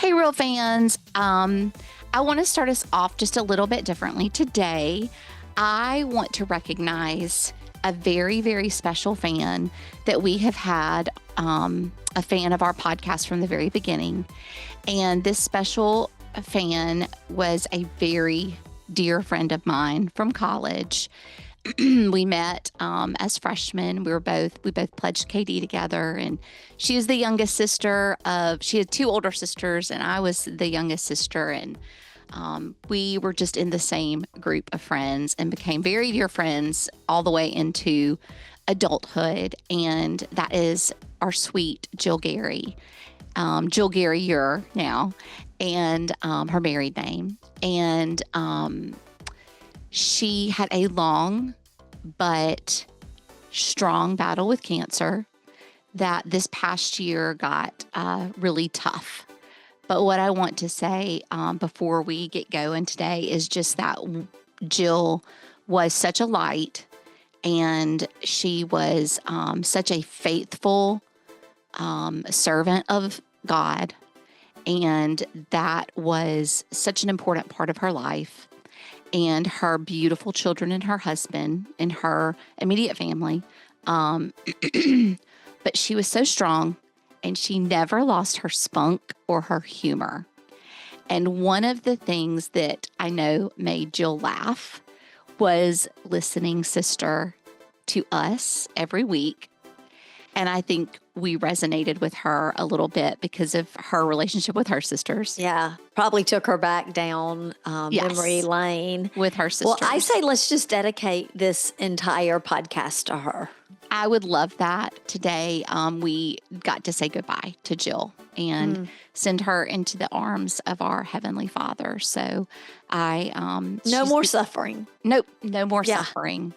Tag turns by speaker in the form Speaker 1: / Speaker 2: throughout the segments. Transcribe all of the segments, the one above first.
Speaker 1: Hey, real fans. I want to start us off just a little bit differently today. I want to recognize a very, very special fan that we have had, a fan of our podcast from the very beginning. And this special fan was a very dear friend of mine from college. We met as freshmen. We both pledged KD together, and she is the youngest sister of. She had two older sisters, and I was the youngest sister, and we were just in the same group of friends and became very dear friends all the way into adulthood. And that is our sweet Jill Gary Eure now, and her married name. And she had a long but strong battle with cancer that this past year got really tough. But what I want to say before we get going today is just that Jill was such a light, and she was such a faithful servant of God, and that was such an important part of her life. And her beautiful children and her husband and her immediate family. But she was so strong, and she never lost her spunk or her humor. And one of the things that I know made Jill laugh was listening, sister, to us every week. And I think we resonated with her a little bit because of her relationship with her sisters.
Speaker 2: Yeah, probably took her back down memory lane.
Speaker 1: With her sisters.
Speaker 2: Well, I say let's just dedicate this entire podcast to her.
Speaker 1: I would love that. Today, we got to say goodbye to Jill and send her into the arms of our Heavenly Father. So
Speaker 2: no more suffering.
Speaker 1: Nope, no more suffering.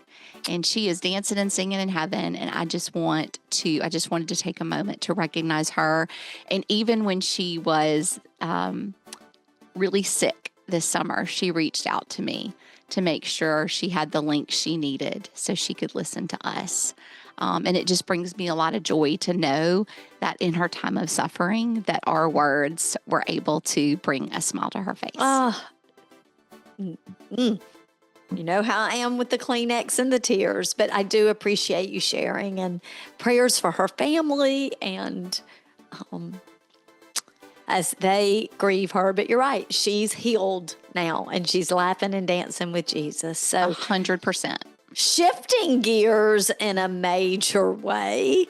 Speaker 1: And she is dancing and singing in heaven. And I just wanted to take a moment to recognize her. And even when she was really sick this summer, she reached out to me to make sure she had the link she needed so she could listen to us. And it just brings me a lot of joy to know that in her time of suffering, that our words were able to bring a smile to her face.
Speaker 2: You know how I am with the Kleenex and the tears, but I do appreciate you sharing, and prayers for her family and as they grieve her. But you're right, she's healed now, and she's laughing and dancing with Jesus. So
Speaker 1: 100%.
Speaker 2: Shifting gears in a major way,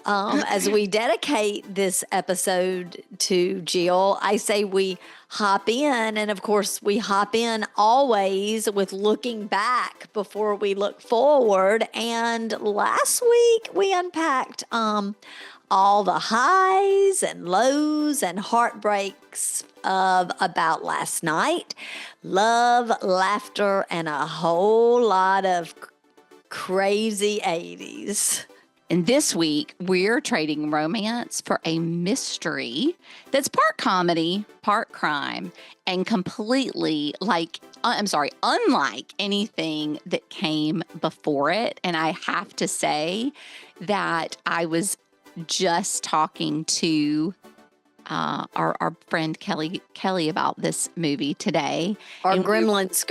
Speaker 2: as we dedicate this episode to Jill, I say we hop in. And of course, we hop in always with looking back before we look forward. And last week, we unpacked all the highs and lows and heartbreaks of About Last Night, love, laughter, and a whole lot of crazy 80s.
Speaker 1: And this week, we're trading romance for a mystery that's part comedy, part crime, and completely unlike anything that came before it. And I have to say that I was just talking to our friend Kelly about this movie today.
Speaker 2: Our Gremlins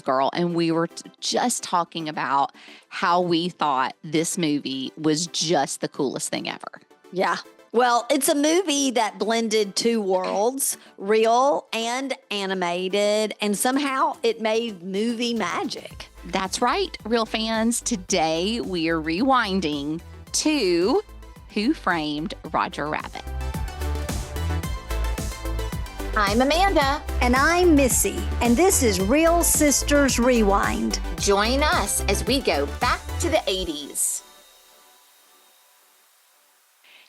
Speaker 2: girl.
Speaker 1: And we were just talking about how we thought this movie was just the coolest thing ever.
Speaker 2: Yeah. Well, it's a movie that blended two worlds, real and animated, and somehow it made movie magic.
Speaker 1: That's right, real fans. Today we are rewinding to Who Framed Roger Rabbit.
Speaker 3: I'm Amanda.
Speaker 4: And I'm Missy. And this is Real Sisters Rewind.
Speaker 3: Join us as we go back to the 80s.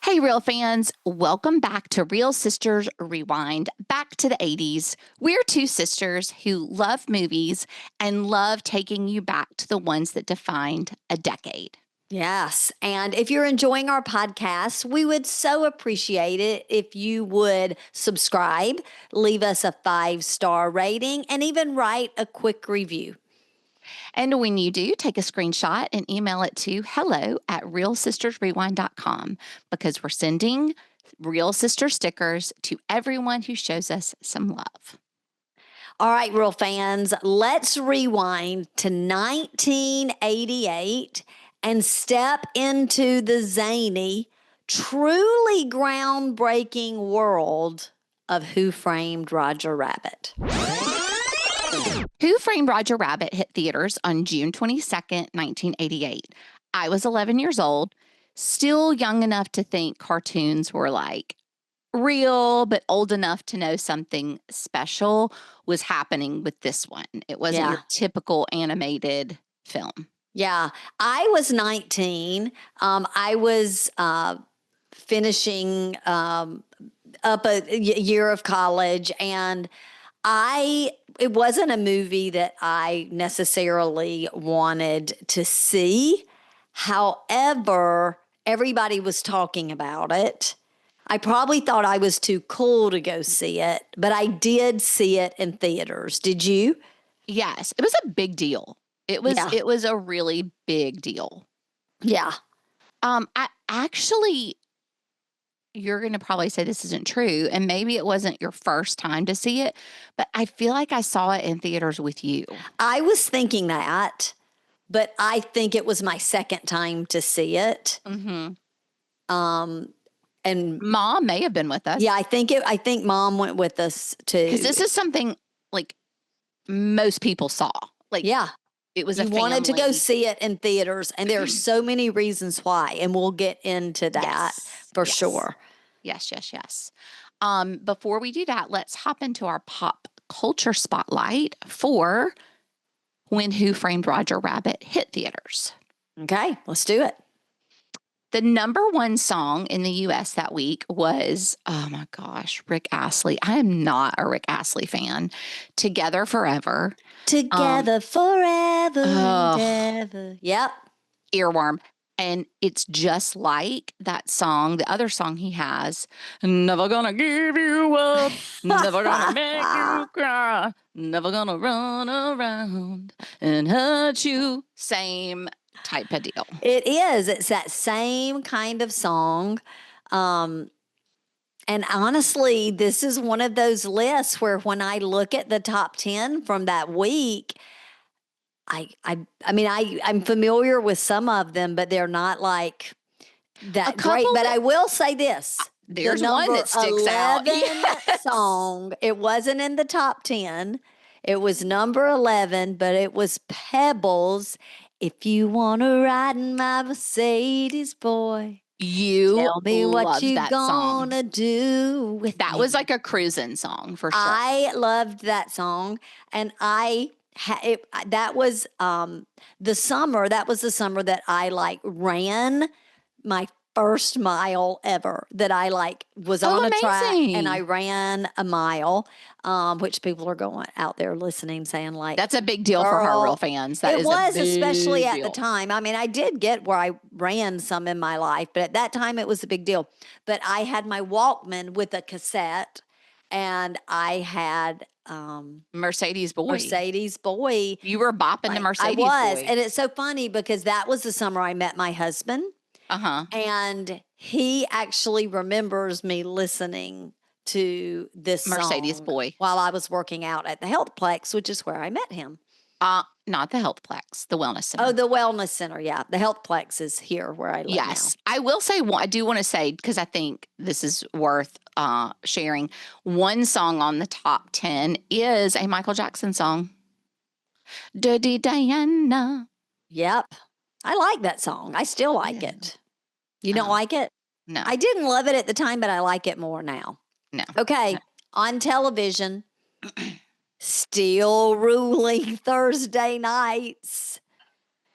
Speaker 1: Hey, real fans. Welcome back to Real Sisters Rewind, back to the 80s. We're two sisters who love movies and love taking you back to the ones that defined a decade.
Speaker 2: Yes. And if you're enjoying our podcast, we would so appreciate it if you would subscribe, leave us a 5-star rating, and even write a quick review.
Speaker 1: And when you do, take a screenshot and email it to hello@realsistersrewind.com because we're sending Real Sister stickers to everyone who shows us some love.
Speaker 2: All right, real fans, let's rewind to 1988 and step into the zany, truly groundbreaking world of Who Framed Roger Rabbit.
Speaker 1: Who Framed Roger Rabbit hit theaters on June 22nd, 1988. I was 11 years old, still young enough to think cartoons were like real, but old enough to know something special was happening with this one. It wasn't your typical animated film.
Speaker 2: Yeah, I was 19. I was finishing up a year of college, and it wasn't a movie that I necessarily wanted to see. However, everybody was talking about it. I probably thought I was too cool to go see it, but I did see it in theaters. Did you?
Speaker 1: Yes, it was a big deal. It was a really big deal.
Speaker 2: Yeah.
Speaker 1: I actually, you're going to probably say this isn't true, and maybe it wasn't your first time to see it, but I feel like I saw it in theaters with you.
Speaker 2: I was thinking that, but I think it was my second time to see it.
Speaker 1: Mm-hmm.
Speaker 2: And
Speaker 1: Mom may have been with us.
Speaker 2: Yeah, I think Mom went with us too.
Speaker 1: Because this is something like most people saw. Like,
Speaker 2: yeah,
Speaker 1: it was
Speaker 2: you wanted to go see it in theaters, and there are so many reasons why, and we'll get into that for sure.
Speaker 1: Yes. Before we do that, let's hop into our pop culture spotlight for when Who Framed Roger Rabbit hit theaters.
Speaker 2: Okay, let's do it.
Speaker 1: The number one song in the U.S. that week was, oh my gosh, Rick Astley. I am not a Rick Astley fan. Together Forever.
Speaker 2: Together forever and ever. Yep.
Speaker 1: Earworm. And it's just like that song, the other song he has, never gonna give you up, never gonna make you cry, never gonna run around and hurt you. Same type of deal.
Speaker 2: It is. It's that same kind of song. And honestly, this is one of those lists where when I look at the top 10 from that week, I'm familiar with some of them, but they're not like that great. But I will say this.
Speaker 1: There's one that sticks out. Yes.
Speaker 2: Song. It wasn't in the top 10. It was number 11, but it was Pebbles. If you want to ride in my Mercedes, boy,
Speaker 1: you
Speaker 2: tell me what you
Speaker 1: that
Speaker 2: gonna
Speaker 1: song.
Speaker 2: Do with
Speaker 1: that
Speaker 2: me.
Speaker 1: Was like a cruising song for sure.
Speaker 2: I loved that song, and that was the summer. That was the summer that I like ran my first mile ever. That I like was on a track and I ran a mile, which people are going out there listening saying like
Speaker 1: that's a big deal for her real fans. That
Speaker 2: it
Speaker 1: is
Speaker 2: was
Speaker 1: a big
Speaker 2: especially at
Speaker 1: deal.
Speaker 2: the time. I mean, I did get where I ran some in my life, but at that time it was a big deal. But I had my Walkman with a cassette, and I had
Speaker 1: Mercedes Boy.
Speaker 2: You
Speaker 1: were bopping the Mercedes Boy.
Speaker 2: I was. And it's so funny because that was the summer I met my husband.
Speaker 1: Uh-huh.
Speaker 2: And he actually remembers me listening to this
Speaker 1: Mercedes
Speaker 2: song
Speaker 1: Boy
Speaker 2: while I was working out at the Healthplex, which is where I met him.
Speaker 1: Not the Healthplex, the Wellness Center.
Speaker 2: Oh, the Wellness Center. Yeah. The Healthplex is here where I live now.
Speaker 1: I will say, I do want to say, because I think this is worth sharing, one song on the top 10 is a Michael Jackson song. Dirty Diana.
Speaker 2: Yep. I like that song. I still like it. You don't like it?
Speaker 1: No.
Speaker 2: I didn't love it at the time, but I like it more now.
Speaker 1: No.
Speaker 2: Okay.
Speaker 1: No.
Speaker 2: On television, still ruling Thursday nights.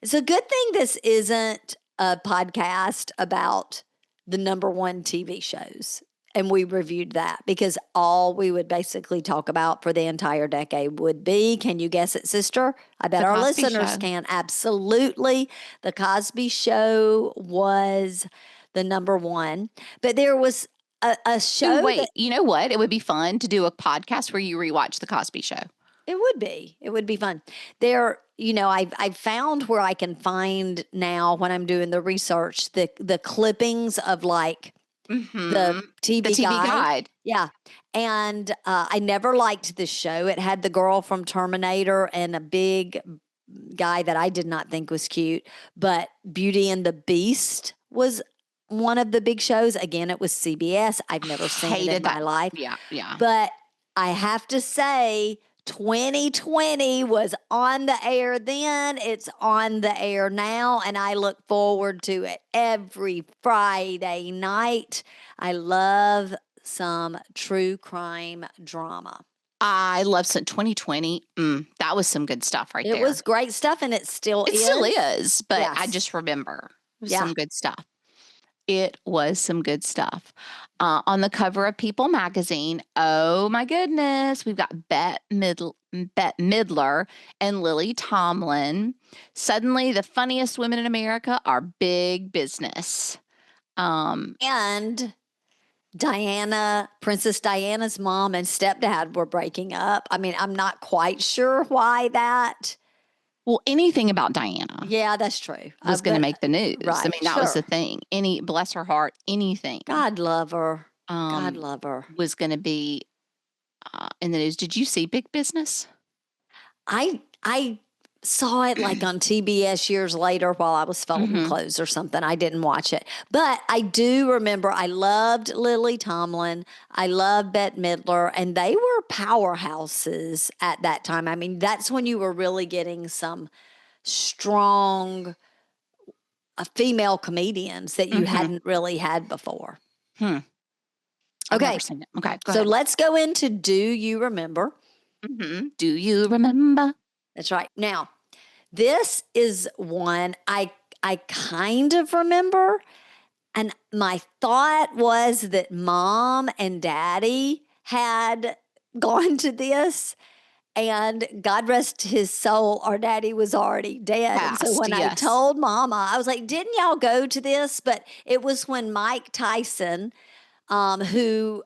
Speaker 2: It's a good thing this isn't a podcast about the number one TV shows. And we reviewed that because all we would basically talk about for the entire decade would be, can you guess it, sister? I bet our listeners can. Absolutely. The Cosby Show was the number one. But there was a show.
Speaker 1: Wait, you know what? It would be fun to do a podcast where you rewatch The Cosby Show.
Speaker 2: It would be. It would be fun. There, I've found where I can find now when I'm doing the research, the clippings of like the TV
Speaker 1: The TV guide.
Speaker 2: Yeah. And I never liked this show. It had the girl from Terminator and a big guy that I did not think was cute. But Beauty and the Beast was one of the big shows. Again, it was CBS. I've never seen it in
Speaker 1: Hated
Speaker 2: my
Speaker 1: that.
Speaker 2: life.
Speaker 1: Yeah, yeah.
Speaker 2: But I have to say, 2020 was on the air then. It's on the air now, and I look forward to it every Friday night. I love some true crime drama.
Speaker 1: I love some 2020. That was some good stuff right there.
Speaker 2: It was great stuff, and it still is.
Speaker 1: It still is, but I
Speaker 2: Yes.
Speaker 1: just remember it was
Speaker 2: Yeah.
Speaker 1: some good stuff. It was some good stuff. On the cover of People magazine, oh my goodness, we've got Bette Midler and Lily Tomlin. Suddenly, the funniest women in America are big business.
Speaker 2: And Princess Diana's mom and stepdad were breaking up. I mean, I'm not quite sure why that.
Speaker 1: Well, anything about Diana
Speaker 2: Yeah, that's true.
Speaker 1: was going to
Speaker 2: But
Speaker 1: make the news. I
Speaker 2: right,
Speaker 1: mean, that was the
Speaker 2: sure.
Speaker 1: thing. Bless her heart, anything
Speaker 2: God love her. God
Speaker 1: um,
Speaker 2: love her.
Speaker 1: was going to be in the news. Did you see Big Business?
Speaker 2: I saw it like on TBS years later while I was folding clothes or something. I didn't watch it. But I do remember I loved Lily Tomlin. I loved Bette Midler, and they were powerhouses at that time. I mean, that's when you were really getting some strong female comedians that you hadn't really had before.
Speaker 1: I've
Speaker 2: Okay.
Speaker 1: never seen it. Okay, go
Speaker 2: So
Speaker 1: ahead.
Speaker 2: let's go into Do You Remember?
Speaker 1: Do you remember?
Speaker 2: That's right. Now, this is one I kind of remember. And my thought was that Mom and Daddy had gone to this. And God rest his soul, our daddy was already dead. And so
Speaker 1: Passed,
Speaker 2: when I
Speaker 1: yes.
Speaker 2: told Mama, I was like, didn't y'all go to this? But it was when Mike Tyson, who,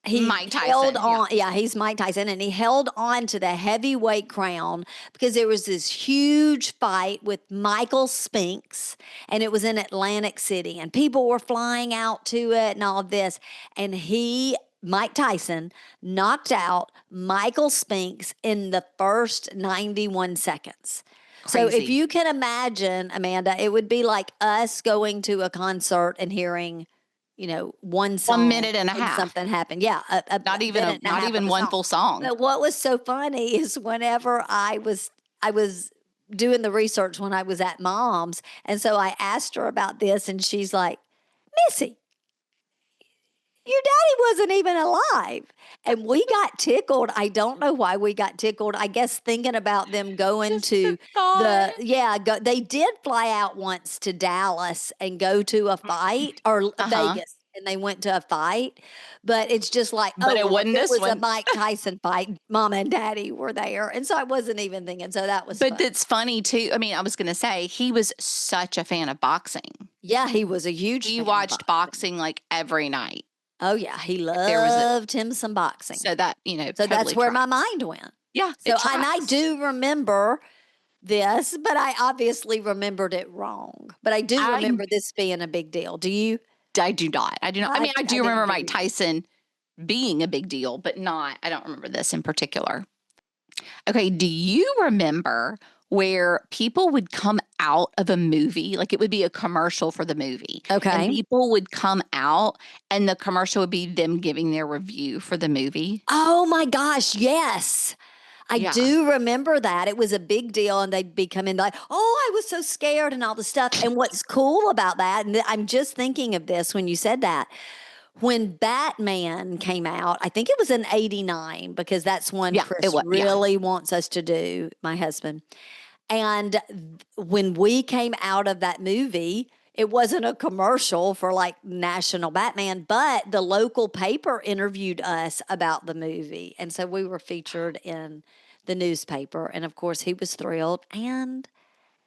Speaker 2: he
Speaker 1: Mike Tyson,
Speaker 2: held
Speaker 1: yeah.
Speaker 2: on. Yeah, he's Mike Tyson, and he held on to the heavyweight crown because there was this huge fight with Michael Spinks, and it was in Atlantic City, and people were flying out to it and all of this, and Mike Tyson knocked out Michael Spinks in the first 91 seconds. So if
Speaker 1: Crazy.
Speaker 2: you can imagine, Amanda, it would be like us going to a concert and hearing, one song.
Speaker 1: 1 minute and a half.
Speaker 2: Something happened. Yeah.
Speaker 1: Not even
Speaker 2: minute and a half of a
Speaker 1: one
Speaker 2: song.
Speaker 1: full song.
Speaker 2: But what was so funny is whenever I was doing the research when I was at Mom's, and so I asked her about this, and she's like, Missy, your daddy wasn't even alive. And we got tickled. I don't know why we got tickled. I guess thinking about them going
Speaker 1: Just
Speaker 2: to
Speaker 1: the thought.
Speaker 2: they did fly out once to Dallas and go to a fight or Vegas. And they went to a fight, but it's just like,
Speaker 1: But it wasn't
Speaker 2: if
Speaker 1: this
Speaker 2: it was a
Speaker 1: one.
Speaker 2: Mike Tyson fight, Mama and Daddy were there. And so I wasn't even thinking. So that was
Speaker 1: But
Speaker 2: fun.
Speaker 1: it's funny too. I mean, I was going to say he was such a fan of boxing.
Speaker 2: Yeah, he was a huge
Speaker 1: He
Speaker 2: fan of
Speaker 1: watched boxing like every night.
Speaker 2: Oh, yeah. He
Speaker 1: there was a-
Speaker 2: loved him some boxing.
Speaker 1: So that,
Speaker 2: So
Speaker 1: totally
Speaker 2: that's where my
Speaker 1: tracks.
Speaker 2: mind went.
Speaker 1: Yeah.
Speaker 2: So,
Speaker 1: it
Speaker 2: and I
Speaker 1: tracks.
Speaker 2: do remember this, but I obviously remembered it wrong. But I do remember this being a big deal. Do you?
Speaker 1: I do not. I do not. I mean, I do
Speaker 2: didn't
Speaker 1: remember
Speaker 2: do
Speaker 1: Mike Tyson being a big deal, but I don't remember this in particular. Okay. Do you remember where people would come out of a movie? Like it would be a commercial for the movie.
Speaker 2: Okay.
Speaker 1: And people would come out and the commercial would be them giving their review for the movie.
Speaker 2: Oh my gosh, yes. I do remember that. It was a big deal, and they'd be coming like, oh, I was so scared and all the stuff. And what's cool about that, and I'm just thinking of this when you said that, when Batman came out, I think it was in 89, because that's one Chris really wants us to do, my husband. And when we came out of that movie, it wasn't a commercial for like National Batman, but the local paper interviewed us about the movie. And so we were featured in the newspaper. And of course, he was thrilled. And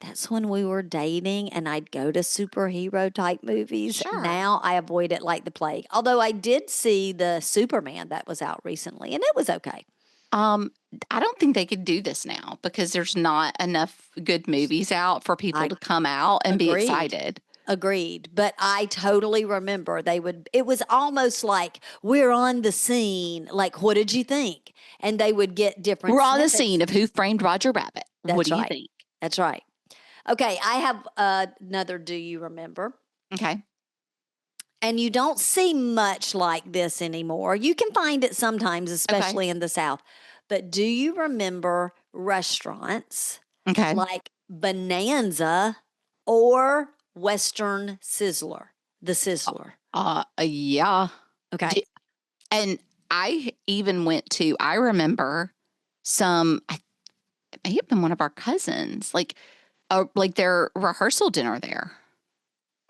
Speaker 2: that's when we were dating, and I'd go to superhero type movies.
Speaker 1: Sure.
Speaker 2: Now I avoid it like the plague. Although I did see the Superman that was out recently, and it was okay.
Speaker 1: I don't think they could do this now because there's not enough good movies out for people to come out and be excited.
Speaker 2: Agreed. But I totally remember it was almost like we're on the scene. Like, what did you think? And they would get different
Speaker 1: We're on the
Speaker 2: snippets.
Speaker 1: scene of Who Framed Roger Rabbit. What
Speaker 2: That's
Speaker 1: do you
Speaker 2: right.
Speaker 1: think?
Speaker 2: That's right. Okay, I have another Do You Remember?
Speaker 1: Okay.
Speaker 2: And you don't see much like this anymore. You can find it sometimes, especially in the South. But do you remember restaurants
Speaker 1: Okay.
Speaker 2: like Bonanza or Western Sizzler? The Sizzler.
Speaker 1: Yeah.
Speaker 2: Okay.
Speaker 1: And I even went to, I remember it may have been one of our cousins, like their rehearsal dinner there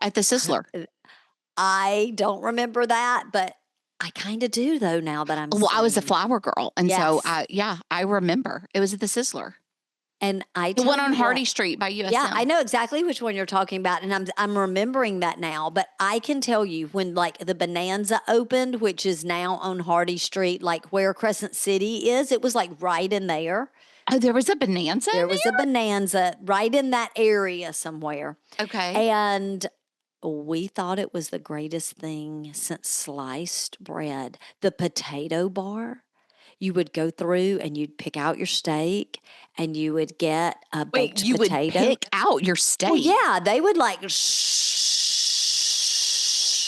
Speaker 1: at the Sizzler.
Speaker 2: I don't remember that, but I kind of do though now that I'm
Speaker 1: Well, I was a
Speaker 2: saying it.
Speaker 1: flower girl. And so
Speaker 2: Yes.
Speaker 1: I remember it was at the Sizzler.
Speaker 2: And I
Speaker 1: The
Speaker 2: tell
Speaker 1: one on
Speaker 2: you
Speaker 1: Hardy
Speaker 2: what,
Speaker 1: Street by USM.
Speaker 2: yeah, I know exactly which one you're talking about, and I'm remembering that now. But I can tell you when like the Bonanza opened, which is now on Hardy Street, like where Crescent City is, it was like right in there.
Speaker 1: Oh, there was a Bonanza
Speaker 2: There
Speaker 1: in
Speaker 2: was a Bonanza right in that area somewhere,
Speaker 1: there? Okay.
Speaker 2: and we thought it was the greatest thing since sliced bread. The potato bar. You would go through and you'd pick out your steak and you would get a
Speaker 1: Wait,
Speaker 2: baked
Speaker 1: you would
Speaker 2: potato.
Speaker 1: pick out your steak?
Speaker 2: Well, yeah, they would like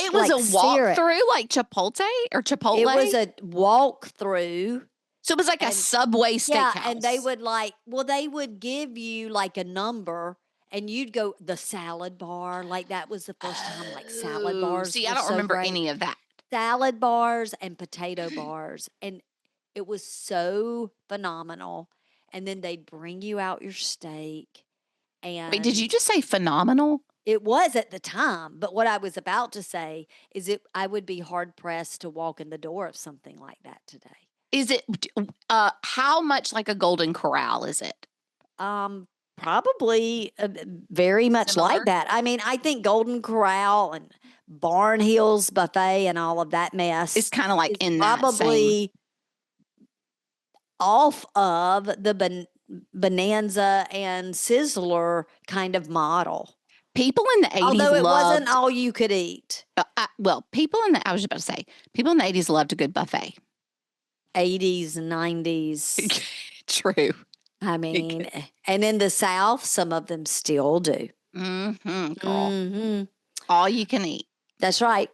Speaker 1: It was
Speaker 2: like
Speaker 1: a
Speaker 2: sear it.
Speaker 1: walkthrough like Chipotle or Chipotle?
Speaker 2: It was a walk through.
Speaker 1: So it was like a Subway steakhouse.
Speaker 2: Yeah, and they would give you like a number and you'd go the salad bar. Like that was the first time like salad bars.
Speaker 1: See, I
Speaker 2: were
Speaker 1: don't
Speaker 2: so
Speaker 1: remember
Speaker 2: great.
Speaker 1: any of that.
Speaker 2: Salad bars and potato bars. And it was so phenomenal. And then they'd bring you out your steak. And
Speaker 1: Wait, did you just say phenomenal?
Speaker 2: it was at the time, but what I was about to say is I would be hard pressed to walk in the door of something like that today.
Speaker 1: Is it how much like a Golden Corral is it?
Speaker 2: Probably very much
Speaker 1: Similar?
Speaker 2: like that. I mean, I think Golden Corral and Barn Hills Buffet and all of that mess
Speaker 1: It's kind of like
Speaker 2: is
Speaker 1: in that same.
Speaker 2: probably off of the Bonanza and Sizzler kind of model.
Speaker 1: People in the 80s
Speaker 2: Although it wasn't
Speaker 1: loved,
Speaker 2: all you could eat.
Speaker 1: I was about to say, people in the 80s loved a good buffet.
Speaker 2: 80s and 90s.
Speaker 1: True.
Speaker 2: I mean, and in the South, some of them still do.
Speaker 1: Mm-hmm, girl.
Speaker 2: Mm-hmm.
Speaker 1: All you can eat.
Speaker 2: That's right.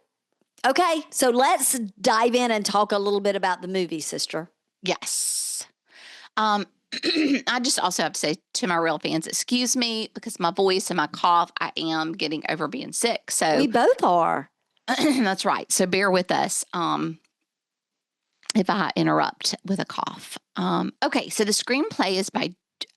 Speaker 2: Okay, so let's dive in and talk a little bit about the movie, sister.
Speaker 1: Yes. I just also have to say to my real fans, excuse me, because my voice and my cough, I am getting over being sick. So
Speaker 2: We both are.
Speaker 1: that's right. So bear with us if I interrupt with a cough. Okay, so the screenplay is by,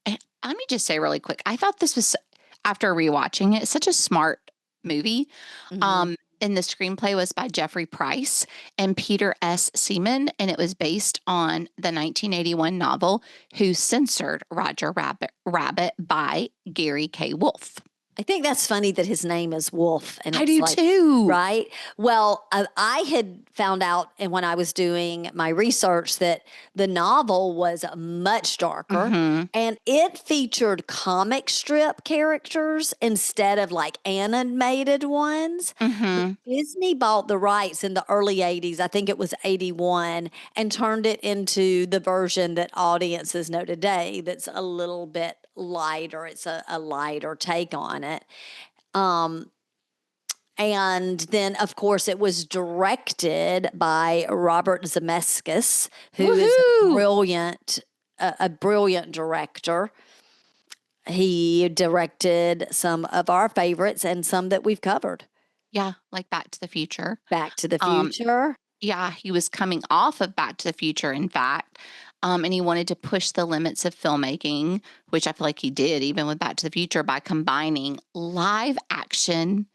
Speaker 1: let me just say really quick, I thought this was, after rewatching it, such a smart movie.
Speaker 2: Mhm.
Speaker 1: And the screenplay was by Jeffrey Price and Peter S. Seaman, and it was based on the 1981 novel Who Censored Roger Rabbit by Gary K. Wolfe.
Speaker 2: I think that's funny that his name is Wolf. And
Speaker 1: I
Speaker 2: it's
Speaker 1: do
Speaker 2: like,
Speaker 1: too.
Speaker 2: Right? Well, I had found out, and when I was doing my research, that the novel was much darker
Speaker 1: Mhm.
Speaker 2: and it featured comic strip characters instead of like animated ones.
Speaker 1: Mhm.
Speaker 2: Disney bought the rights in the early 80s, I think it was 81, and turned it into the version that audiences know today that's a little bit lighter. It's a lighter take on it. And then, of course, it was directed by Robert Zemeckis, who is
Speaker 1: Woohoo!
Speaker 2: a brilliant director. He directed some of our favorites and some that we've covered.
Speaker 1: Yeah, like Back to the Future.
Speaker 2: Back to the
Speaker 1: Um,
Speaker 2: Future.
Speaker 1: Yeah, he was coming off of Back to the Future, in fact. And he wanted to push the limits of filmmaking, which I feel like he did, even with Back to the Future, by combining live action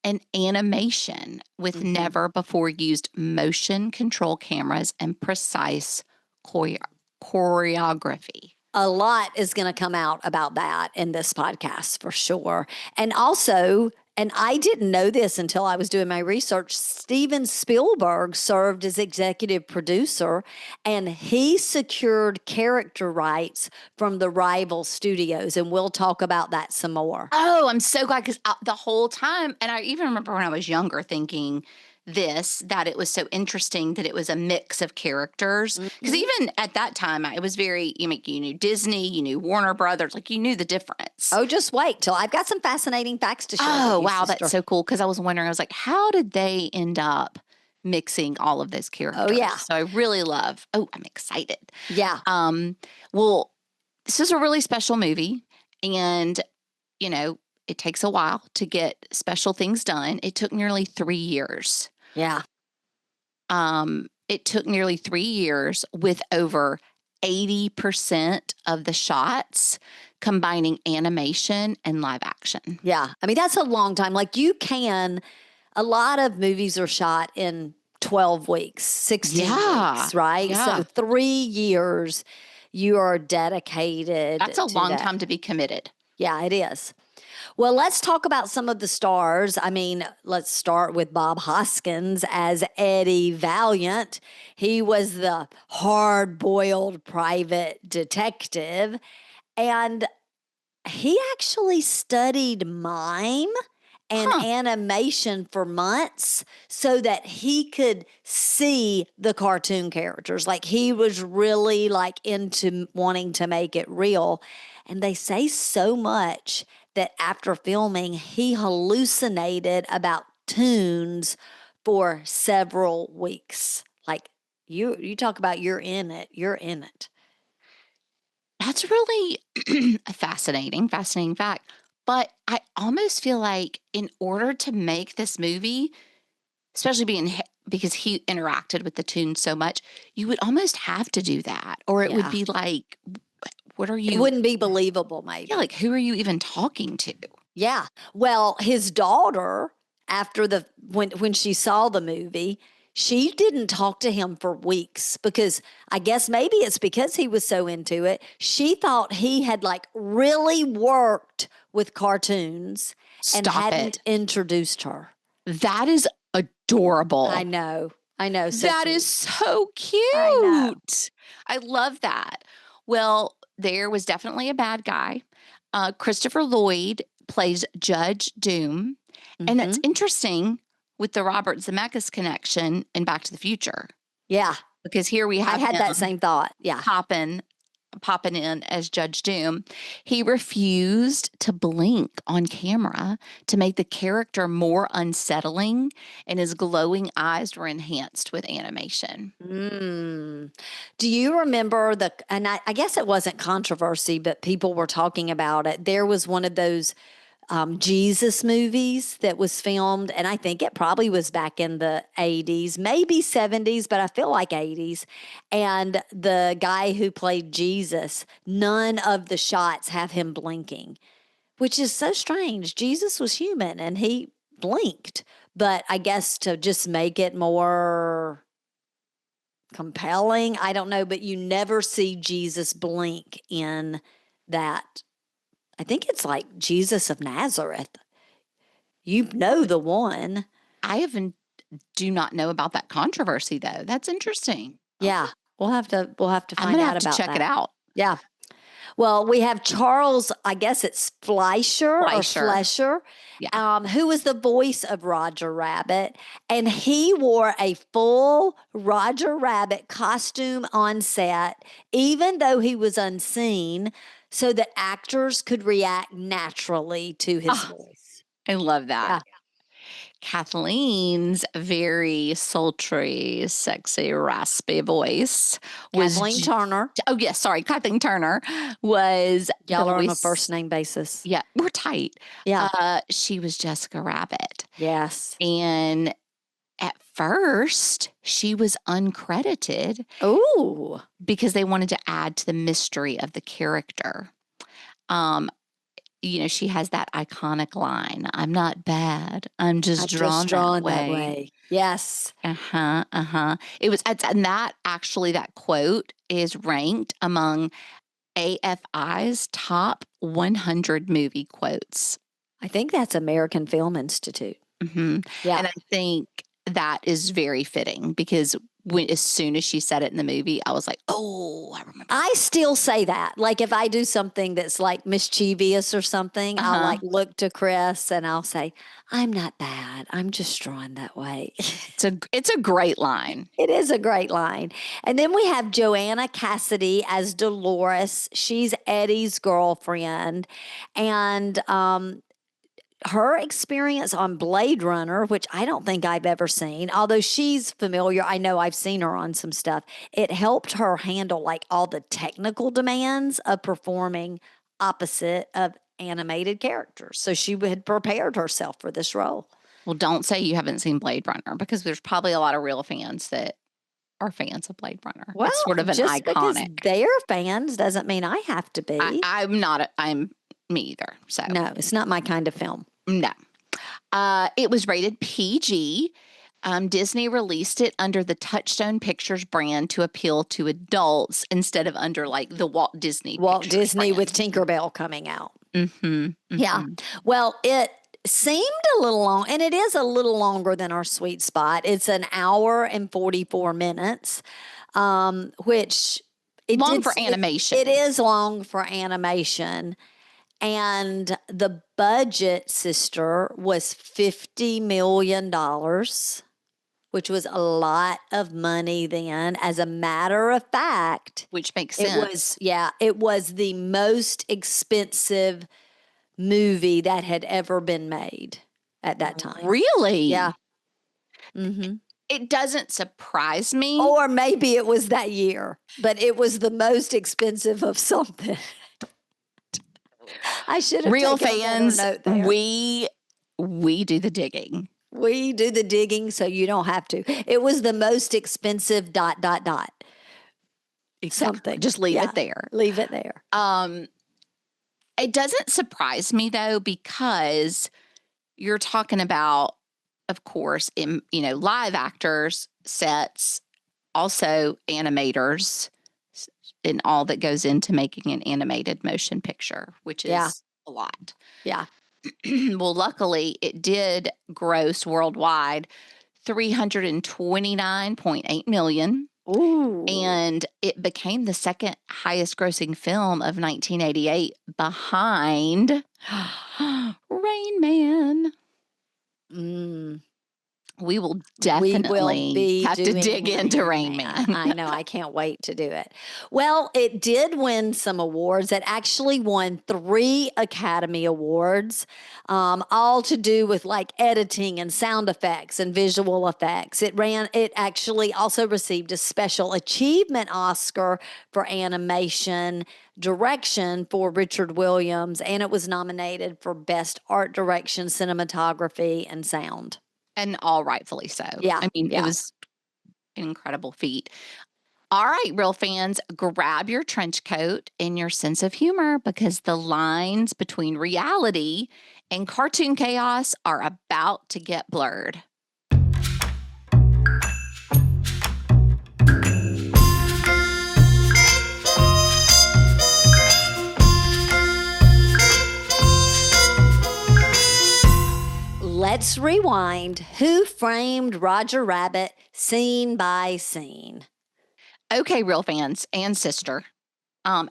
Speaker 1: and animation with
Speaker 2: Mhm.
Speaker 1: never before used motion control cameras and precise choreography.
Speaker 2: A lot is going to come out about that in this podcast for sure. And also, And I didn't know this until I was doing my research. Steven Spielberg served as executive producer, and he secured character rights from the rival studios. And we'll talk about that some more.
Speaker 1: Oh, I'm so glad because the whole time, and I even remember when I was younger thinking that it was so interesting that it was a mix of characters. Because even at that time, it was very, you knew Disney, you knew Warner Brothers, like you knew the difference.
Speaker 2: Oh, just wait till I've got some fascinating facts to share.
Speaker 1: Oh,
Speaker 2: with you,
Speaker 1: wow,
Speaker 2: sister.
Speaker 1: that's so cool. Because I was wondering, I was like, how did they end up mixing all of those characters?
Speaker 2: Oh, yeah.
Speaker 1: So I really love, I'm excited.
Speaker 2: Yeah.
Speaker 1: Well, this is a really special movie. And, it takes a while to get special things done. It took nearly 3 years.
Speaker 2: Yeah.
Speaker 1: It took nearly 3 years with over 80% of the shots combining animation and live action.
Speaker 2: Yeah. I mean, that's a long time. Like a lot of movies are shot in 12 weeks, 16 weeks, right?
Speaker 1: Yeah.
Speaker 2: So 3 years you are dedicated.
Speaker 1: That's a long
Speaker 2: that.
Speaker 1: time to be committed.
Speaker 2: Yeah, it is. Well, let's talk about some of the stars. I mean, let's start with Bob Hoskins as Eddie Valiant. He was the hard-boiled private detective, and he actually studied mime and animation for months so that he could see the cartoon characters. Like he was really like into wanting to make it real. And they say so much that after filming, he hallucinated about tunes for several weeks. Like you talk about you're in it.
Speaker 1: That's really a fascinating fact. But I almost feel like in order to make this movie, especially because he interacted with the tune so much, you would almost have to do that. Or it would be like, what are you?
Speaker 2: It wouldn't be believable, maybe.
Speaker 1: Yeah, like who are you even talking to?
Speaker 2: Yeah. Well, his daughter, after when she saw the movie, she didn't talk to him for weeks because I guess maybe it's because he was so into it. She thought he had like really worked with cartoons and hadn't introduced her.
Speaker 1: That is adorable.
Speaker 2: I know. So
Speaker 1: that
Speaker 2: cute.
Speaker 1: is so cute. I love that. Well, there was definitely a bad guy. Christopher Lloyd plays Judge Doom. And that's interesting with the Robert Zemeckis connection in Back to the Future.
Speaker 2: Yeah.
Speaker 1: Because here we have
Speaker 2: I had that same thought. Yeah.
Speaker 1: Popping in as Judge Doom. He refused to blink on camera to make the character more unsettling, and his glowing eyes were enhanced with animation.
Speaker 2: Do you remember and I guess it wasn't controversy, but people were talking about it. There was one of those Jesus movies that was filmed, and I think it probably was back in the 80s, maybe 70s, but I feel like 80s. And the guy who played Jesus, none of the shots have him blinking, which is so strange. Jesus was human and he blinked, but I guess to just make it more compelling, I don't know, but you never see Jesus blink in that. I think it's like Jesus of Nazareth. You know the one.
Speaker 1: I do not know about that controversy though. That's interesting.
Speaker 2: Yeah, we'll have to find out about that.
Speaker 1: I'm gonna have to check it out.
Speaker 2: Yeah. Well, we have Charles. I guess it's Fleischer.
Speaker 1: Yeah.
Speaker 2: Who was the voice of Roger Rabbit, and he wore a full Roger Rabbit costume on set, even though he was unseen, so that actors could react naturally to his voice.
Speaker 1: I love that.
Speaker 2: Yeah.
Speaker 1: Kathleen's very sultry, sexy, raspy voice was
Speaker 2: Kathleen Turner.
Speaker 1: Oh, yes. Sorry. Kathleen Turner was
Speaker 2: Y'all
Speaker 1: the
Speaker 2: are on a
Speaker 1: voice.
Speaker 2: first name basis.
Speaker 1: Yeah. We're tight.
Speaker 2: Yeah.
Speaker 1: She was Jessica Rabbit.
Speaker 2: Yes.
Speaker 1: And at first, she was uncredited.
Speaker 2: Ooh.
Speaker 1: Because they wanted to add to the mystery of the character. She has that iconic line, "I'm not bad. I'm just drawn that way."
Speaker 2: Yes.
Speaker 1: It was, and that quote is ranked among AFI's top 100 movie quotes.
Speaker 2: I think that's American Film Institute.
Speaker 1: Hmm.
Speaker 2: Yeah.
Speaker 1: And I think that is very fitting because as soon as she said it in the movie, I was like, oh, I remember.
Speaker 2: I still say that. Like if I do something that's like mischievous or something, I'll like look to Chris and I'll say, I'm not bad. I'm just drawn that way.
Speaker 1: It's a great line.
Speaker 2: It is a great line. And then we have Joanna Cassidy as Dolores. She's Eddie's girlfriend. And her experience on Blade Runner, which I don't think I've ever seen, although she's familiar, I know I've seen her on some stuff. It helped her handle like all the technical demands of performing opposite of animated characters. So she had prepared herself for this role.
Speaker 1: Well, don't say you haven't seen Blade Runner because there's probably a lot of real fans that are fans of Blade Runner.
Speaker 2: Well,
Speaker 1: it's sort of an
Speaker 2: just because
Speaker 1: iconic.
Speaker 2: they're fans doesn't mean I have to be.
Speaker 1: I'm not. I'm me either. So
Speaker 2: No, it's not my kind of film.
Speaker 1: no. It was rated PG. Disney released it under the Touchstone Pictures brand to appeal to adults instead of under like the Walt Disney
Speaker 2: Disney
Speaker 1: brand.
Speaker 2: with Tinkerbell coming out.
Speaker 1: Mm-hmm,
Speaker 2: Yeah. Well, it seemed a little long, and it is a little longer than our sweet spot. It's an hour and 44 minutes, which
Speaker 1: long for animation.
Speaker 2: It is long for animation. And the budget, sister, was $50 million, which was a lot of money then. As a matter of fact,
Speaker 1: which makes sense.
Speaker 2: It was the most expensive movie that had ever been made at that time.
Speaker 1: Really?
Speaker 2: Yeah. Mm-hmm.
Speaker 1: It doesn't surprise me.
Speaker 2: Or maybe it was that year, but it was the most expensive of something. I should have
Speaker 1: real
Speaker 2: taken
Speaker 1: fans.
Speaker 2: a better note there.
Speaker 1: We do the digging.
Speaker 2: We do the digging, so you don't have to. It was the most expensive ...
Speaker 1: Exactly.
Speaker 2: Something.
Speaker 1: Just leave it there.
Speaker 2: Leave it there.
Speaker 1: It doesn't surprise me though, because you're talking about, of course, live actors, sets, also animators, and all that goes into making an animated motion picture, which is a lot.
Speaker 2: Yeah.
Speaker 1: Well, luckily, it did gross worldwide $329.8 million.
Speaker 2: Ooh.
Speaker 1: And it became the second highest grossing film of 1988 behind Rain Man. We will definitely have to dig into Rain Man.
Speaker 2: I know. I can't wait to do it. Well, it did win some awards. It actually won 3 Academy Awards, all to do with like editing and sound effects and visual effects. It actually also received a Special Achievement Oscar for animation direction for Richard Williams, and it was nominated for Best Art Direction, Cinematography, and Sound.
Speaker 1: And all rightfully so.
Speaker 2: Yeah.
Speaker 1: I mean, it was an incredible feat. All right, real fans, grab your trench coat and your sense of humor, because the lines between reality and cartoon chaos are about to get blurred.
Speaker 2: Let's rewind. Who Framed Roger Rabbit, scene by scene?
Speaker 1: Okay, real fans and sister, I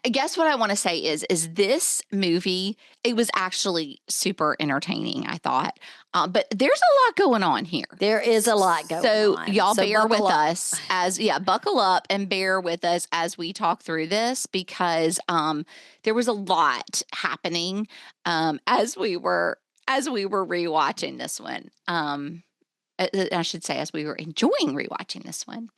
Speaker 1: guess what I want to say is this movie, it was actually super entertaining, I thought. But there's a lot going on here.
Speaker 2: There is a lot going on.
Speaker 1: So y'all bear with
Speaker 2: buckle up.
Speaker 1: us buckle up and bear with us as we talk through this, because there was a lot happening as we were rewatching this one. I should say, as we were enjoying rewatching this one.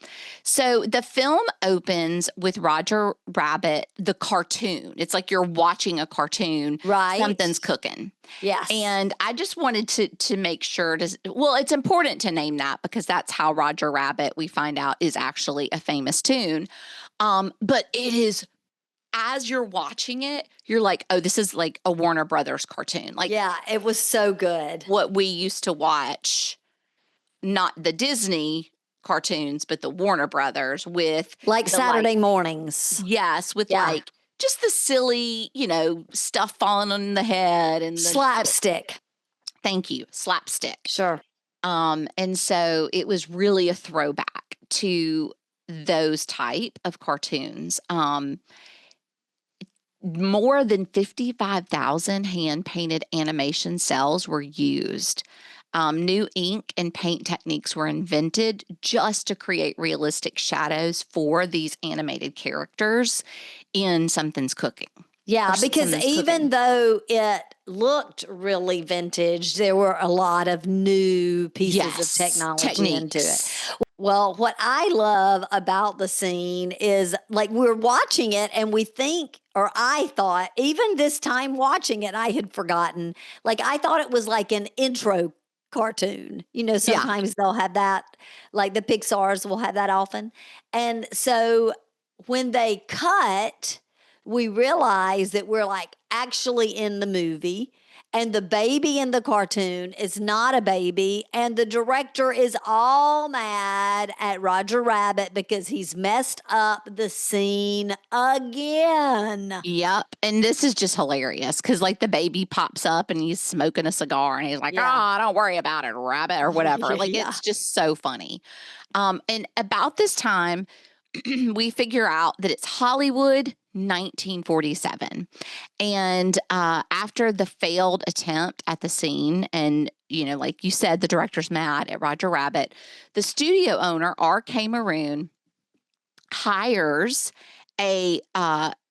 Speaker 1: So the film opens with Roger Rabbit, the cartoon. It's like you're watching a cartoon.
Speaker 2: Right.
Speaker 1: Something's cooking.
Speaker 2: Yes.
Speaker 1: And I just wanted to make sure it's important to name that, because that's how Roger Rabbit, we find out, is actually a famous tune. But it is, as you're watching it, you're like, oh, this is like a Warner Brothers cartoon. Like,
Speaker 2: yeah, it was so good.
Speaker 1: What we used to watch. Not the Disney cartoons, but the Warner Brothers with
Speaker 2: like Saturday mornings.
Speaker 1: Yes, with like just the silly, stuff falling on the head and
Speaker 2: Slapstick.
Speaker 1: Thank you. Slapstick.
Speaker 2: Sure.
Speaker 1: And so it was really a throwback to those type of cartoons. More than 55,000 hand-painted animation cells were used. New ink and paint techniques were invented just to create realistic shadows for these animated characters in Something's Cooking.
Speaker 2: Yeah, because even though it looked really vintage, there were a lot of new pieces of technology into it. Well, what I love about the scene is like we're watching it and we think, or I thought, even this time watching it, I had forgotten. Like I thought it was like an intro cartoon. Sometimes they'll have that, like the Pixar's will have that often. And so when they cut, we realize that we're like actually in the movie, and the baby in the cartoon is not a baby, and the director is all mad at Roger Rabbit because he's messed up the scene again.
Speaker 1: Yep. And this is just hilarious because like the baby pops up and he's smoking a cigar and he's like, don't worry about it, Rabbit, or whatever. Like it's just so funny. And about this time, we figure out that it's Hollywood 1947. And after the failed attempt at the scene, and, like you said, the director's mad at Roger Rabbit, the studio owner, R.K. Maroon, hires a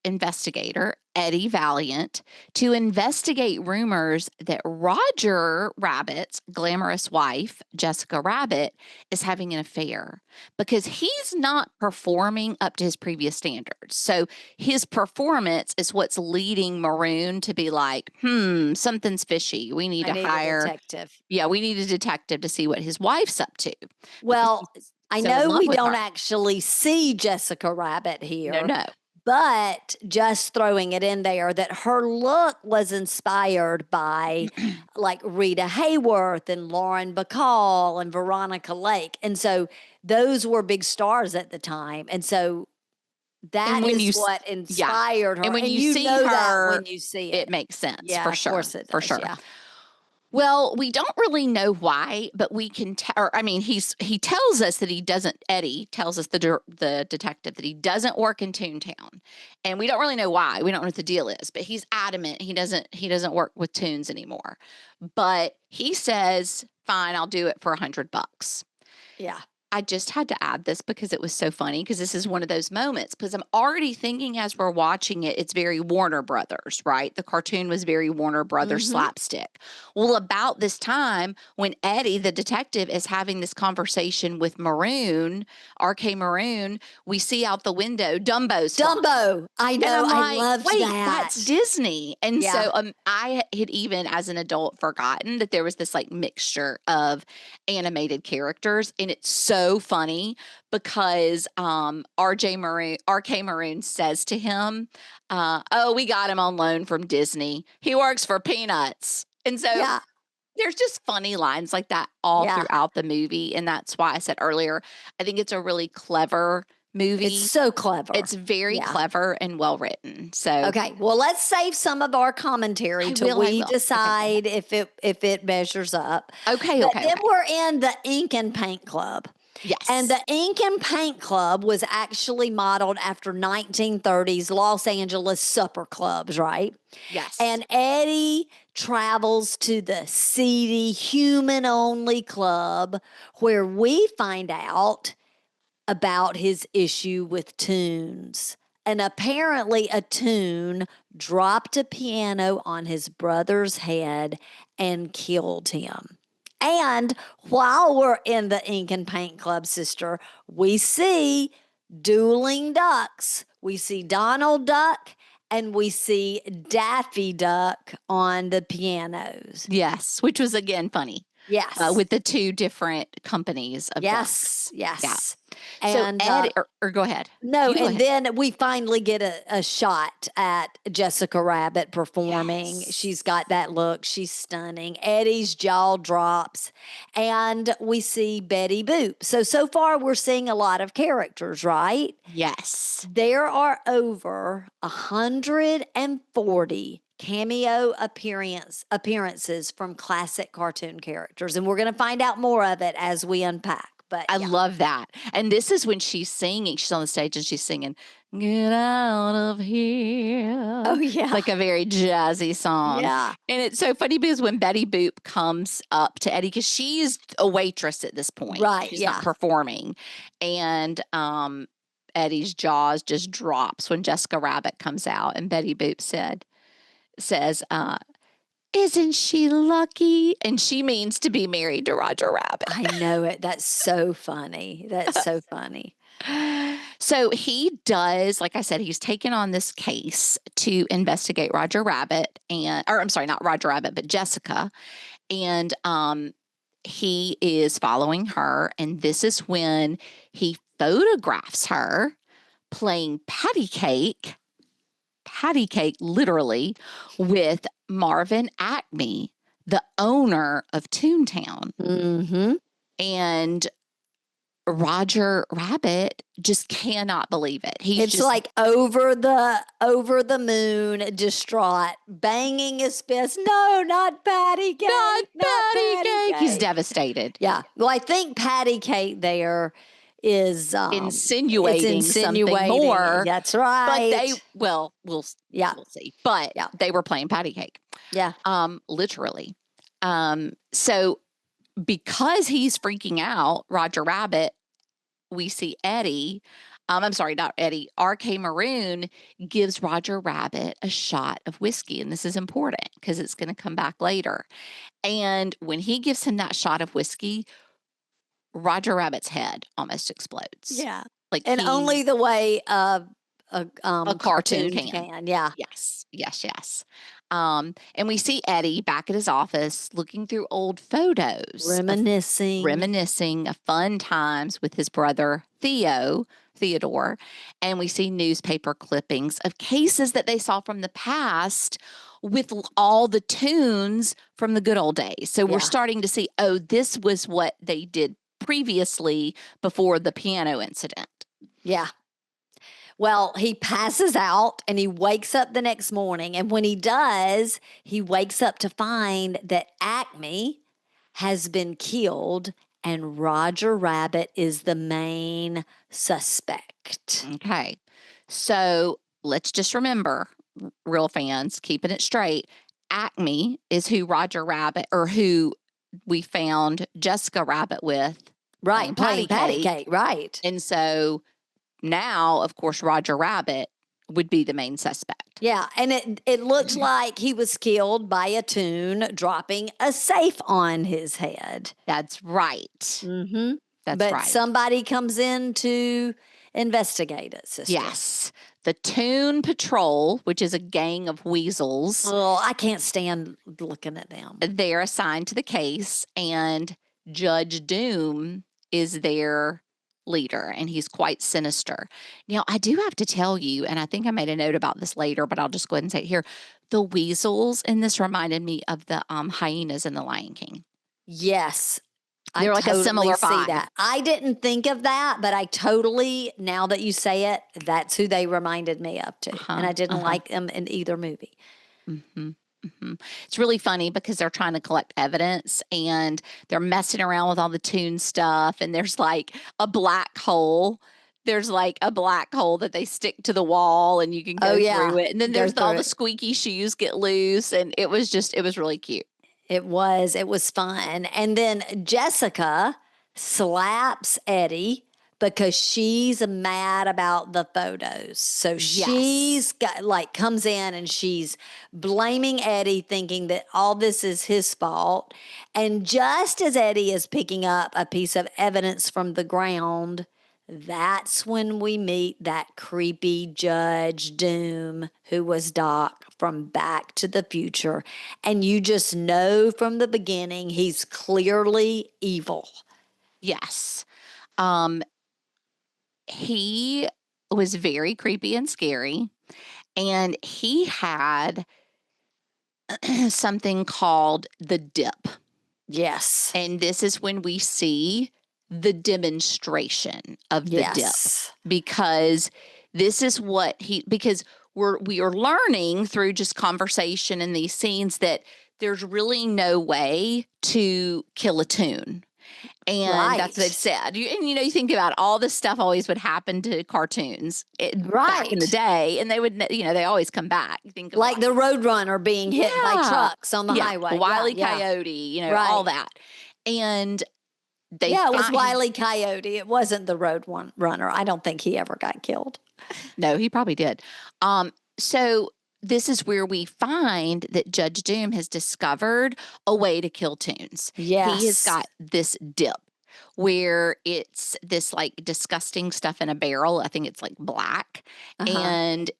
Speaker 1: investigator, Eddie Valiant, to investigate rumors that Roger Rabbit's glamorous wife, Jessica Rabbit, is having an affair because he's not performing up to his previous standards. So his performance is what's leading Maroon to be like, something's fishy. We need to hire
Speaker 2: a detective.
Speaker 1: Yeah, we need a detective to see what his wife's up to.
Speaker 2: Well, I know we don't actually see Jessica Rabbit here.
Speaker 1: No.
Speaker 2: But just throwing it in there that her look was inspired by like Rita Hayworth and Lauren Bacall and Veronica Lake. And so those were big stars at the time. And so that is what inspired her.
Speaker 1: And when
Speaker 2: and
Speaker 1: you see her,
Speaker 2: that when you see it.
Speaker 1: It makes sense.
Speaker 2: Yeah,
Speaker 1: for sure.
Speaker 2: Of course it does,
Speaker 1: for sure.
Speaker 2: Yeah.
Speaker 1: Well, we don't really know why, but we can tell. He tells us that he doesn't. Eddie tells us the detective that he doesn't work in Toontown, and we don't really know why. We don't know what the deal is, but he's adamant he doesn't work with Toons anymore. But he says, "Fine, I'll do it for $100."
Speaker 2: Yeah.
Speaker 1: I just had to add this because it was so funny because this is one of those moments because I'm already thinking as we're watching it, it's very Warner Brothers, right? The cartoon was very Warner Brothers slapstick. Well, about this time when Eddie, the detective, is having this conversation with Maroon, R.K. Maroon, we see out the window Dumbo's
Speaker 2: Dumbo. I know. I love
Speaker 1: wait,
Speaker 2: that.
Speaker 1: That's Disney. And so I had even as an adult forgotten that there was this like mixture of animated characters, and it's so funny because RK Maroon says to him, we got him on loan from Disney. He works for Peanuts. And so there's just funny lines like that all throughout the movie. And that's why I said earlier, I think it's a really clever movie.
Speaker 2: It's so clever.
Speaker 1: It's very clever and well written. So
Speaker 2: okay, well, let's save some of our commentary till we decide if it measures up.
Speaker 1: Okay.
Speaker 2: Then we're in the Ink and Paint Club.
Speaker 1: Yes.
Speaker 2: And the Ink and Paint Club was actually modeled after 1930s Los Angeles supper clubs, right?
Speaker 1: Yes.
Speaker 2: And Eddie travels to the seedy human-only club where we find out about his issue with toons. And apparently a toon dropped a piano on his brother's head and killed him. And while we're in the Ink and Paint Club, sister, we see dueling ducks. We see Donald Duck and we see Daffy Duck on the pianos.
Speaker 1: Yes, which was again funny.
Speaker 2: Yes.
Speaker 1: with the two different companies of drugs.
Speaker 2: Yes.
Speaker 1: So
Speaker 2: And
Speaker 1: Ed, or go ahead.
Speaker 2: no,
Speaker 1: You go
Speaker 2: and
Speaker 1: ahead.
Speaker 2: then we finally get a shot at Jessica Rabbit performing.
Speaker 1: Yes.
Speaker 2: She's got that look. She's stunning. Eddie's jaw drops, and we see Betty Boop. So far we're seeing a lot of characters, right?
Speaker 1: Yes.
Speaker 2: There are over 140 cameo appearances from classic cartoon characters, and we're going to find out more of it as we unpack. But
Speaker 1: I
Speaker 2: yeah.
Speaker 1: love that. And this is when she's singing. She's on the stage and she's singing, "Get out of here."
Speaker 2: Oh yeah.
Speaker 1: Like a very jazzy song.
Speaker 2: Yeah.
Speaker 1: And it's so funny because when Betty Boop comes up to Eddie, because she's a waitress at this point.
Speaker 2: Right,
Speaker 1: She's
Speaker 2: yeah.
Speaker 1: not performing. And Eddie's jaws just drops when Jessica Rabbit comes out. And Betty Boop says, "Isn't she lucky?" And she means to be married to Roger Rabbit.
Speaker 2: I know it. That's so funny. That's so funny.
Speaker 1: So he does, like I said, he's taken on this case to investigate Roger Rabbit or I'm sorry, not Roger Rabbit, but Jessica. And he is following her. And this is when he photographs her playing patty cake literally, with Marvin Acme, the owner of Toontown.
Speaker 2: Mm-hmm.
Speaker 1: And Roger Rabbit just cannot believe it. He's
Speaker 2: It's
Speaker 1: just
Speaker 2: like over the moon, distraught, banging his fist. No, not patty cake.
Speaker 1: not patty cake. He's
Speaker 2: cake."
Speaker 1: devastated.
Speaker 2: Yeah. Well, I think patty cake there is
Speaker 1: Insinuating
Speaker 2: it's
Speaker 1: something
Speaker 2: insinuating.
Speaker 1: more.
Speaker 2: That's right.
Speaker 1: But we'll see. But
Speaker 2: Yeah.
Speaker 1: they were playing patty cake.
Speaker 2: Yeah.
Speaker 1: Literally. So because he's freaking out, Roger Rabbit, we see Eddie. I'm sorry, not Eddie. RK Maroon gives Roger Rabbit a shot of whiskey. And this is important because it's going to come back later. And when he gives him that shot of whiskey, Roger Rabbit's head almost explodes.
Speaker 2: Yeah.
Speaker 1: Like
Speaker 2: And only the way a
Speaker 1: cartoon can.
Speaker 2: Yeah.
Speaker 1: Yes. And we see Eddie back at his office looking through old photos. Reminiscing of fun times with his brother Theodore. And we see newspaper clippings of cases that they saw from the past with all the tunes from the good old days. So we're starting to see, oh, this was what they did previously before the piano incident.
Speaker 2: Yeah. Well, he passes out and he wakes up the next morning. And when he does, he wakes up to find that Acme has been killed and Roger Rabbit is the main suspect.
Speaker 1: Okay. So let's just remember, real fans, keeping it straight. Acme is who Roger Rabbit, or who we found Jessica Rabbit with.
Speaker 2: Right. Playing patty cake. Right.
Speaker 1: And so now, of course, Roger Rabbit would be the main suspect.
Speaker 2: Yeah, and it looks like he was killed by a toon dropping a safe on his head.
Speaker 1: That's right.
Speaker 2: Mm-hmm.
Speaker 1: But right.
Speaker 2: Somebody comes in to investigate it, sister.
Speaker 1: Yes. The Toon Patrol, which is a gang of weasels.
Speaker 2: Oh, I can't stand looking at them.
Speaker 1: They're assigned to the case, and Judge Doom is their leader, and he's quite sinister. Now, I do have to tell you, and I think I made a note about this later, but I'll just go ahead and say it here. The weasels in this reminded me of the hyenas in The Lion King.
Speaker 2: Yes.
Speaker 1: They're
Speaker 2: I
Speaker 1: like
Speaker 2: totally
Speaker 1: a similar
Speaker 2: see
Speaker 1: vibe.
Speaker 2: that. I didn't think of that, but I totally, now that you say it, that's who they reminded me of too. And I didn't like them in either movie.
Speaker 1: Mm-hmm. Mm-hmm. It's really funny because they're trying to collect evidence and they're messing around with all the Toon stuff. And there's like a black hole. There's like a black hole that they stick to the wall and you can go through it. And then there's all the squeaky shoes get loose. And it was really cute.
Speaker 2: It was fun. And then Jessica slaps Eddie because she's mad about the photos. So she's got comes in and she's blaming Eddie, thinking that all this is his fault. And just as Eddie is picking up a piece of evidence from the ground, That's when we meet that creepy Judge Doom, who was Doc from Back to the Future. And you just know from the beginning he's clearly evil.
Speaker 1: Yes. Um, he was very creepy and scary, and he had something called the dip.
Speaker 2: Yes.
Speaker 1: And this is when we see the demonstration of the dip,
Speaker 2: Yes.
Speaker 1: because this is what because we are learning through just conversation in these scenes that there's really no way to kill a toon. And that's what they've
Speaker 2: Right.
Speaker 1: said. You think about all this stuff always would happen to cartoons back in the
Speaker 2: Right.
Speaker 1: day, and they would, they always come back. You think of
Speaker 2: Like the Roadrunner being hit by
Speaker 1: yeah,
Speaker 2: trucks on the
Speaker 1: yeah,
Speaker 2: highway.
Speaker 1: Wile E.
Speaker 2: Yeah.
Speaker 1: Coyote, all
Speaker 2: Right.
Speaker 1: that. And they
Speaker 2: Yeah, it was
Speaker 1: find
Speaker 2: Wile E. Coyote. It wasn't the Roadrunner. I don't think he ever got killed.
Speaker 1: no, he probably did. So this is where we find that Judge Doom has discovered a way to kill toons. He has
Speaker 2: Yes.
Speaker 1: got this dip where it's this like disgusting stuff in a barrel. I think it's like black.
Speaker 2: Uh-huh.
Speaker 1: And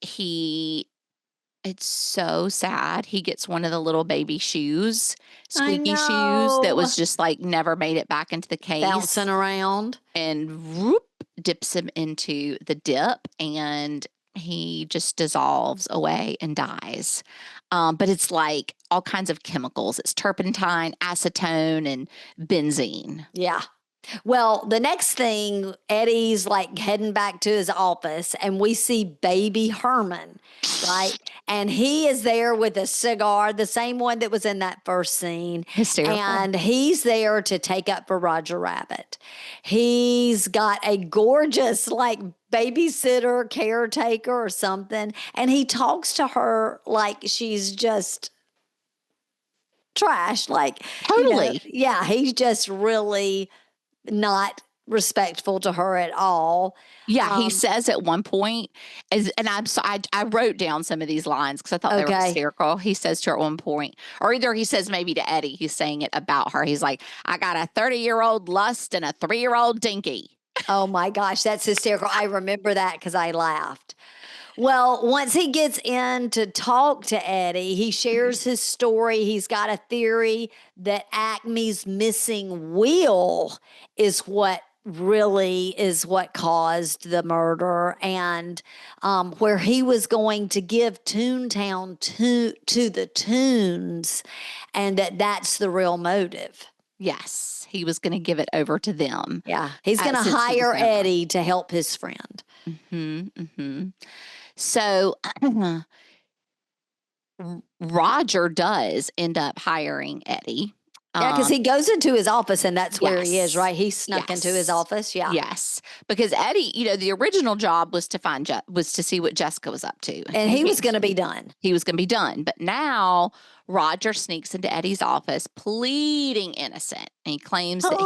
Speaker 1: it's so sad. He gets one of the little baby shoes, squeaky shoes that was just like never made it back into the case.
Speaker 2: Bouncing around.
Speaker 1: And whoop, dips him into the dip, and he just dissolves away and dies. But it's like all kinds of chemicals. It's turpentine, acetone, and benzene.
Speaker 2: Yeah. Well, the next thing, Eddie's like heading back to his office, and we see baby Herman, right? And he is there with a cigar, the same one that was in that first scene.
Speaker 1: Hysterical.
Speaker 2: And he's there to take up for Roger Rabbit. He's got a gorgeous, like, babysitter, caretaker, or something. And he talks to her like she's just trash. Like,
Speaker 1: Totally.
Speaker 2: yeah, he's just really not respectful to her at all.
Speaker 1: Yeah, he says at one point, and I wrote down some of these lines because I thought they were hysterical. He says to her at one point, or either he says maybe to Eddie, he's saying it about her. He's like, I got a 30-year-old lust and a 3-year-old dinky.
Speaker 2: Oh my gosh, that's hysterical. I remember that because I laughed. Well, once he gets in to talk to Eddie, he shares his story. He's got a theory that Acme's missing wheel is what caused the murder, and where he was going to give Toontown to the Toons, and that's the real motive.
Speaker 1: Yes, he was going to give it over to them.
Speaker 2: Yeah, he's going to hire Eddie to help his friend.
Speaker 1: So Roger does end up hiring Eddie.
Speaker 2: Yeah, because he goes into his office, and that's where he is, right? He snuck into his office. Yeah.
Speaker 1: Yes, because Eddie, the original job was to see what Jessica was up to,
Speaker 2: and he was going to be done.
Speaker 1: He was going to be done, but now Roger sneaks into Eddie's office, pleading innocent, and he claims that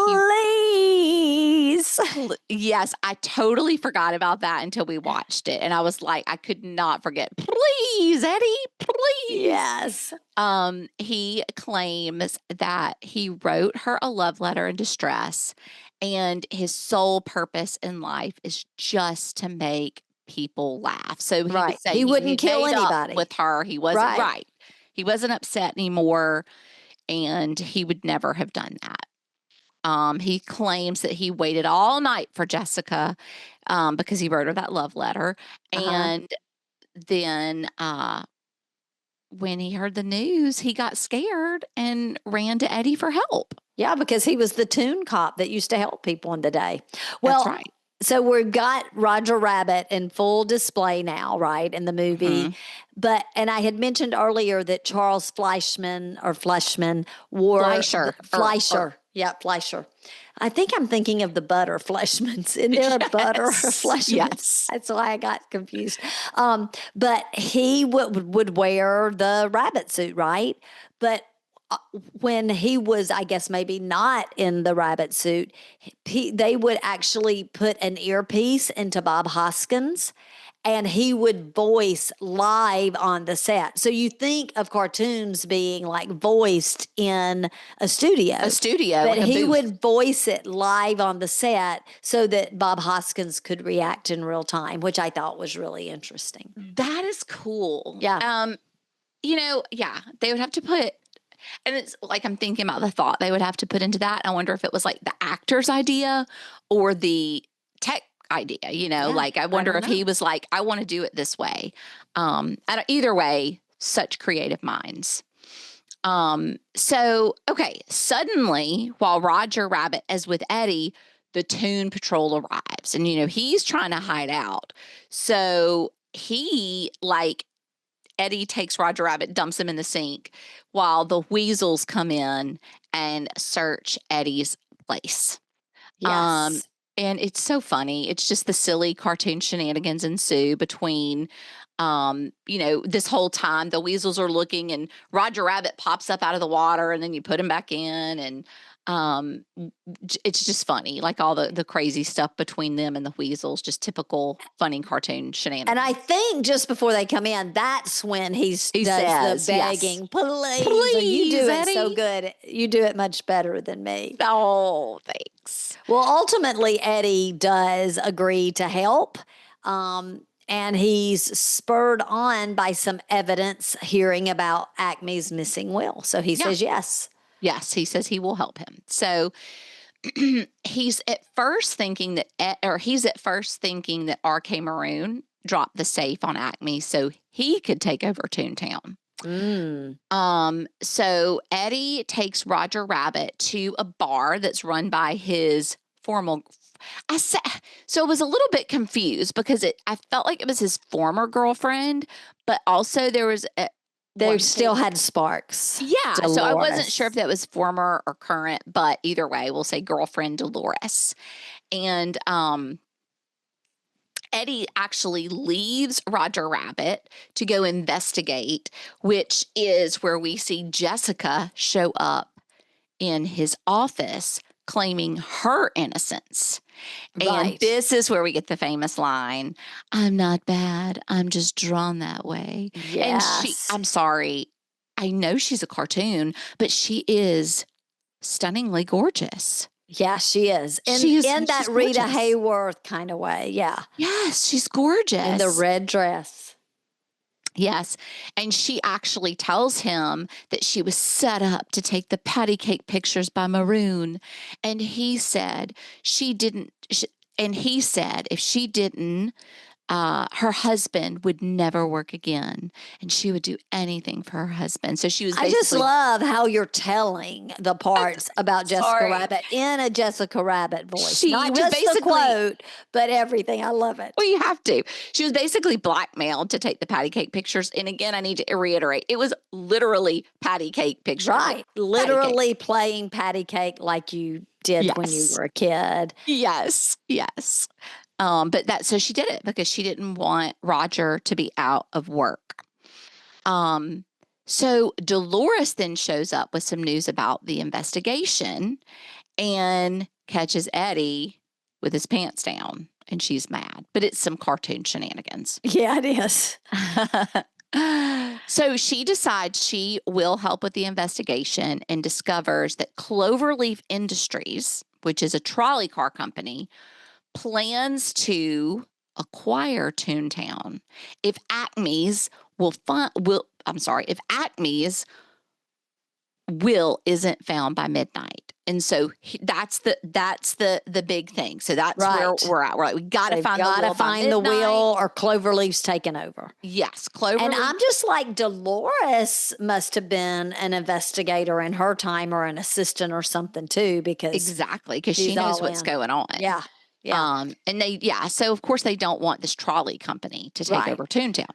Speaker 2: Please.
Speaker 1: Yes, I totally forgot about that until we watched it, and I was like, I could not forget. Please, Eddie, please.
Speaker 2: Yes.
Speaker 1: He claims that he wrote her a love letter in distress, and his sole purpose in life is just to make people laugh. So he would say
Speaker 2: he wouldn't kill anybody
Speaker 1: with her. He wasn't right. He wasn't upset anymore, and he would never have done that. He claims that he waited all night for Jessica because he wrote her that love letter. And then when he heard the news, he got scared and ran to Eddie for help.
Speaker 2: Yeah, because he was the toon cop that used to help people in the day. Well,
Speaker 1: that's right.
Speaker 2: So we've got Roger Rabbit in full display now, right, in the movie. And I had mentioned earlier that Charles Fleischman wore Fleischer. Yeah, Fleischer. I think I'm thinking of the butter Fleischmans. Isn't there a butter Fleischmans?
Speaker 1: Yes.
Speaker 2: That's why I got confused. But he would wear the rabbit suit, right? But when he was, I guess, maybe not in the rabbit suit, they would actually put an earpiece into Bob Hoskins and he would voice live on the set. So you think of cartoons being like voiced in a studio. But
Speaker 1: like a
Speaker 2: he
Speaker 1: booth.
Speaker 2: would voice it live on the set so that Bob Hoskins could react in real time, which I thought was really interesting.
Speaker 1: That is cool.
Speaker 2: Yeah.
Speaker 1: Yeah, they would have to put, and it's like I'm thinking about the thought they would have to put into that. I wonder if it was like the actor's idea or the tech idea, like I wonder if he was like, I want to do it this way. And either way, such creative minds. Okay, suddenly while Roger Rabbit is with Eddie, the Toon Patrol arrives and, he's trying to hide out. So Eddie takes Roger Rabbit, dumps him in the sink while the weasels come in and search Eddie's place.
Speaker 2: Yes.
Speaker 1: And it's so funny. It's just the silly cartoon shenanigans ensue between, this whole time the weasels are looking and Roger Rabbit pops up out of the water and then you put him back in. And it's just funny, like all the crazy stuff between them and the weasels, just typical funny cartoon shenanigans.
Speaker 2: And I think just before they come in, that's when he does
Speaker 1: says,
Speaker 2: the begging,
Speaker 1: yes,
Speaker 2: please, you do
Speaker 1: Eddie.
Speaker 2: it so good. You do it much better than me.
Speaker 1: Oh, thanks.
Speaker 2: Well, ultimately, Eddie does agree to help. And he's spurred on by some evidence hearing about Acme's missing will. So he says yes.
Speaker 1: Yes, he says he will help him. So he's at first thinking that R.K. Maroon dropped the safe on Acme so he could take over Toontown. So Eddie takes Roger Rabbit to a bar that's run by his former. So it was a little bit confused because I felt like it was his former girlfriend, but also there was
Speaker 2: they still had sparks.
Speaker 1: Yeah.
Speaker 2: Dolores.
Speaker 1: So I wasn't sure if that was former or current, but either way, we'll say girlfriend Dolores. And Eddie actually leaves Roger Rabbit to go investigate, which is where we see Jessica show up in his office claiming her innocence.
Speaker 2: Right.
Speaker 1: And this is where we get the famous line, I'm not bad. I'm just drawn that way.
Speaker 2: Yes.
Speaker 1: And I'm sorry. I know she's a cartoon, but she is stunningly gorgeous.
Speaker 2: Yeah, she is. In that Rita
Speaker 1: gorgeous.
Speaker 2: Hayworth kind of way. Yeah.
Speaker 1: Yes, she's gorgeous.
Speaker 2: In the red dress.
Speaker 1: Yes. And she actually tells him that she was set up to take the patty cake pictures by Maroon. And he said if she didn't, her husband would never work again and she would do anything for her husband. So she was
Speaker 2: I just love how you're telling the parts about Jessica Rabbit in a Jessica Rabbit voice. Not just the quote, but everything. I love it.
Speaker 1: Well, you have to. She was basically blackmailed to take the patty cake pictures. And again, I need to reiterate, it was literally patty cake pictures.
Speaker 2: Right. Literally playing patty cake like you did when you were a kid.
Speaker 1: Yes. Yes. So she did it because she didn't want Roger to be out of work. So Dolores then shows up with some news about the investigation and catches Eddie with his pants down and she's mad, but it's some cartoon shenanigans.
Speaker 2: Yeah, it is.
Speaker 1: So she decides she will help with the investigation and discovers that Cloverleaf Industries, which is a trolley car company, plans to acquire Toontown if Acme's will isn't found by midnight. And so that's the big thing. So that's where we're at. We're like, we got to find the wheel
Speaker 2: or Cloverleaf's taken over.
Speaker 1: Yes, Cloverleaf.
Speaker 2: And I'm just like, Dolores must have been an investigator in her time or an assistant or something too, because
Speaker 1: she knows what's going on.
Speaker 2: Yeah. Yeah.
Speaker 1: So of course they don't want this trolley company to take over Toontown.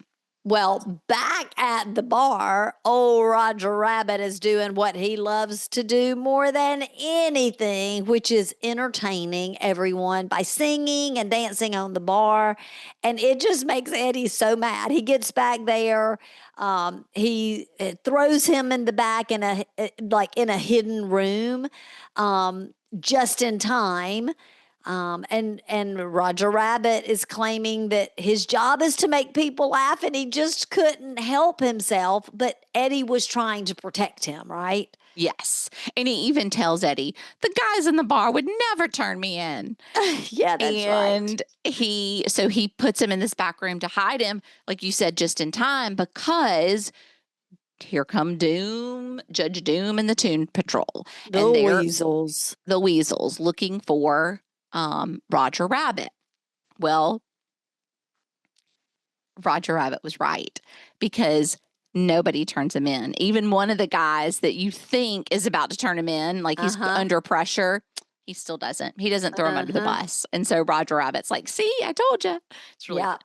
Speaker 2: Well, back at the bar, old Roger Rabbit is doing what he loves to do more than anything, which is entertaining everyone by singing and dancing on the bar. And it just makes Eddie so mad. He gets back there. He throws him in the back in a hidden room, just in time. And Roger Rabbit is claiming that his job is to make people laugh, and he just couldn't help himself. But Eddie was trying to protect him, right?
Speaker 1: Yes. And he even tells Eddie, the guys in the bar would never turn me in.
Speaker 2: Yeah, that's
Speaker 1: And
Speaker 2: right.
Speaker 1: he puts him in this back room to hide him, like you said, just in time, because here come Judge Doom and the Toon Patrol. And they're
Speaker 2: Weasels.
Speaker 1: the Weasels looking for Roger Rabbit. Well, Roger Rabbit was right, because nobody turns him in. Even one of the guys that you think is about to turn him in, like he's under pressure, he still doesn't. He doesn't throw him under the bus. And so Roger Rabbit's like, see, I told you. It's really funny.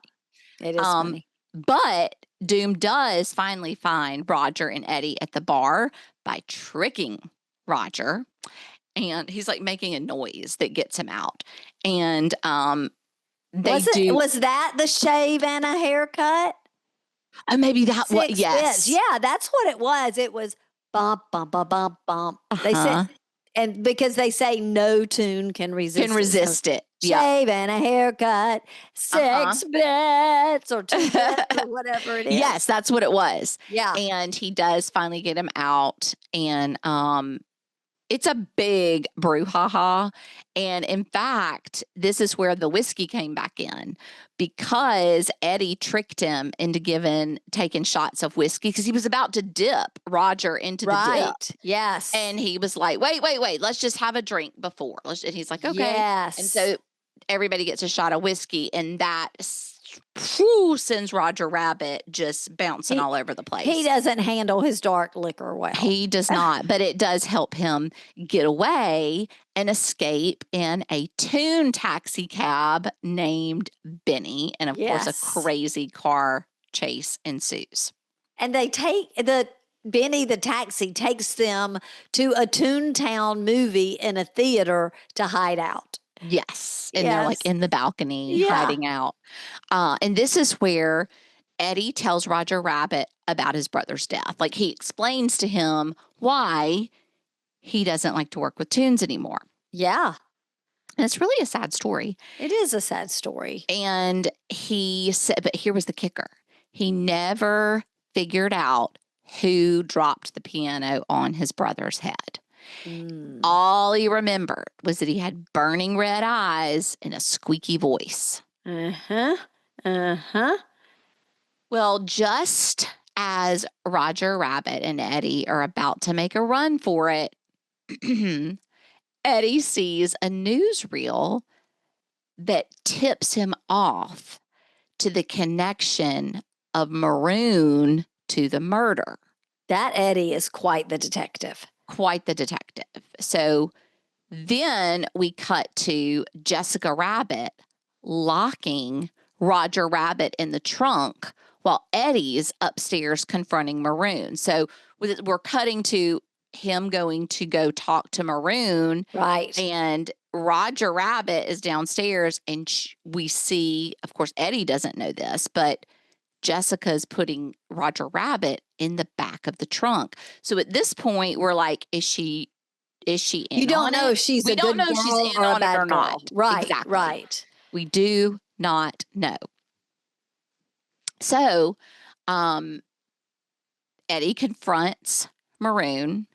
Speaker 2: It is funny.
Speaker 1: But Doom does finally find Roger and Eddie at the bar by tricking Roger. And he's like making a noise that gets him out. And
Speaker 2: Was that the shave and a haircut?
Speaker 1: Maybe that was, yes.
Speaker 2: Bits. Yeah, that's what it was. It was bump, bump, bump, bump, bump. They said, and because they say no tune can resist
Speaker 1: it.
Speaker 2: Shave and a haircut, 6 bits or 2 bits or whatever it is.
Speaker 1: Yes, that's what it was.
Speaker 2: Yeah.
Speaker 1: And he does finally get him out. And it's a big brouhaha. And in fact, this is where the whiskey came back in, because Eddie tricked him into taking shots of whiskey, because he was about to dip Roger into the dip.
Speaker 2: Yes.
Speaker 1: And he was like, wait, let's just have a drink before. And he's like, okay.
Speaker 2: Yes.
Speaker 1: And so everybody gets a shot of whiskey, and that sends Roger Rabbit just bouncing all over the place.
Speaker 2: He doesn't handle his dark liquor well.
Speaker 1: He does not, but it does help him get away and escape in a toon taxi cab named Benny. And of course, a crazy car chase ensues.
Speaker 2: And Benny the taxi takes them to a Toontown movie in a theater to hide out.
Speaker 1: Yes. And they're like in the balcony hiding out. And this is where Eddie tells Roger Rabbit about his brother's death. Like, he explains to him why he doesn't like to work with toons anymore.
Speaker 2: Yeah.
Speaker 1: And it's really a sad story.
Speaker 2: It is a sad story.
Speaker 1: And he said, but here was the kicker. He never figured out who dropped the piano on his brother's head. All he remembered was that he had burning red eyes and a squeaky voice. Well, just as Roger Rabbit and Eddie are about to make a run for it, Eddie sees a newsreel that tips him off to the connection of Maroon to the murder.
Speaker 2: That Eddie is quite the detective.
Speaker 1: So then we cut to Jessica Rabbit locking Roger Rabbit in the trunk while Eddie's upstairs confronting Maroon. So we're cutting to him going to go talk to Maroon.
Speaker 2: Right.
Speaker 1: And Roger Rabbit is downstairs, and we see, of course, Eddie doesn't know this, but Jessica's putting Roger Rabbit in the back of the trunk. So at this point, we're like, is she in
Speaker 2: You don't
Speaker 1: on
Speaker 2: know
Speaker 1: it?
Speaker 2: if she's
Speaker 1: We
Speaker 2: a
Speaker 1: don't
Speaker 2: good
Speaker 1: know if she's
Speaker 2: girl
Speaker 1: in
Speaker 2: or a
Speaker 1: on it
Speaker 2: bad
Speaker 1: or
Speaker 2: girl.
Speaker 1: not.
Speaker 2: Right,
Speaker 1: Exactly.
Speaker 2: right.
Speaker 1: We do not know. So Eddie confronts Maroon,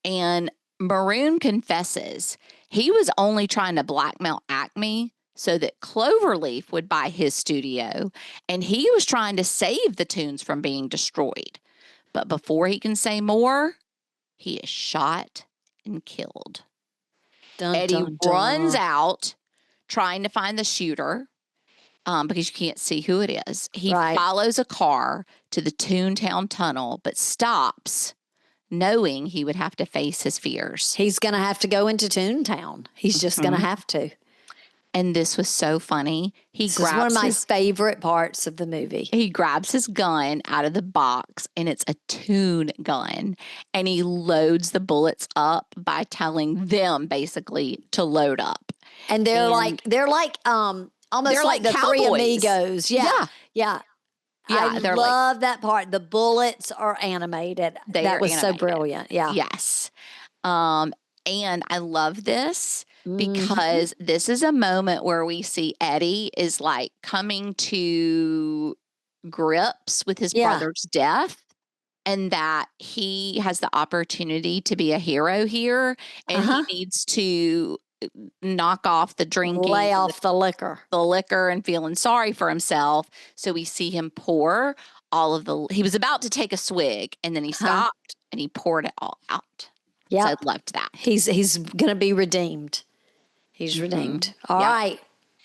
Speaker 1: and Maroon confesses he was only trying to blackmail Acme so that Cloverleaf would buy his studio, and he was trying to save the tunes from being destroyed. But before he can say more, he is shot and killed. Eddie runs out trying to find the shooter because you can't see who it is. He follows a car to the Toontown tunnel, but stops knowing he would have to face his fears.
Speaker 2: He's going to have to go into Toontown. He's just going to have to.
Speaker 1: And this was so funny.
Speaker 2: This is one of my favorite parts of the movie.
Speaker 1: He grabs his gun out of the box, and it's a toon gun. And he loads the bullets up by telling them basically to load up.
Speaker 2: And they're like almost
Speaker 1: they're
Speaker 2: like the
Speaker 1: cowboys.
Speaker 2: Three Amigos. Yeah. I love that part. The bullets are animated. That was so brilliant. Yeah.
Speaker 1: Yes. And I love this because this is a moment where we see Eddie is like coming to grips with his brother's death, and that he has the opportunity to be a hero here, and he needs to knock off the drinking,
Speaker 2: lay off the liquor,
Speaker 1: and feeling sorry for himself. So we see him pour he was about to take a swig, and then he stopped and he poured it all out. Yeah. So I loved that.
Speaker 2: He's going to be redeemed. He's redeemed. All right.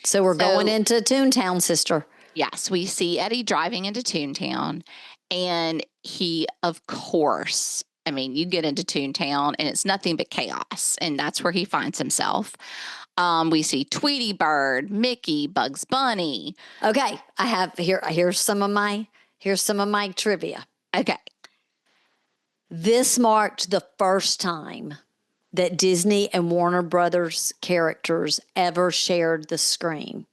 Speaker 2: So we're going into Toontown, sister.
Speaker 1: Yes. We see Eddie driving into Toontown, and he, of course, I mean, you get into Toontown and it's nothing but chaos, and that's where he finds himself. We see Tweety Bird, Mickey, Bugs Bunny.
Speaker 2: Okay. I have here's some of my trivia.
Speaker 1: Okay.
Speaker 2: This marked the first time that Disney and Warner Brothers characters ever shared the screen.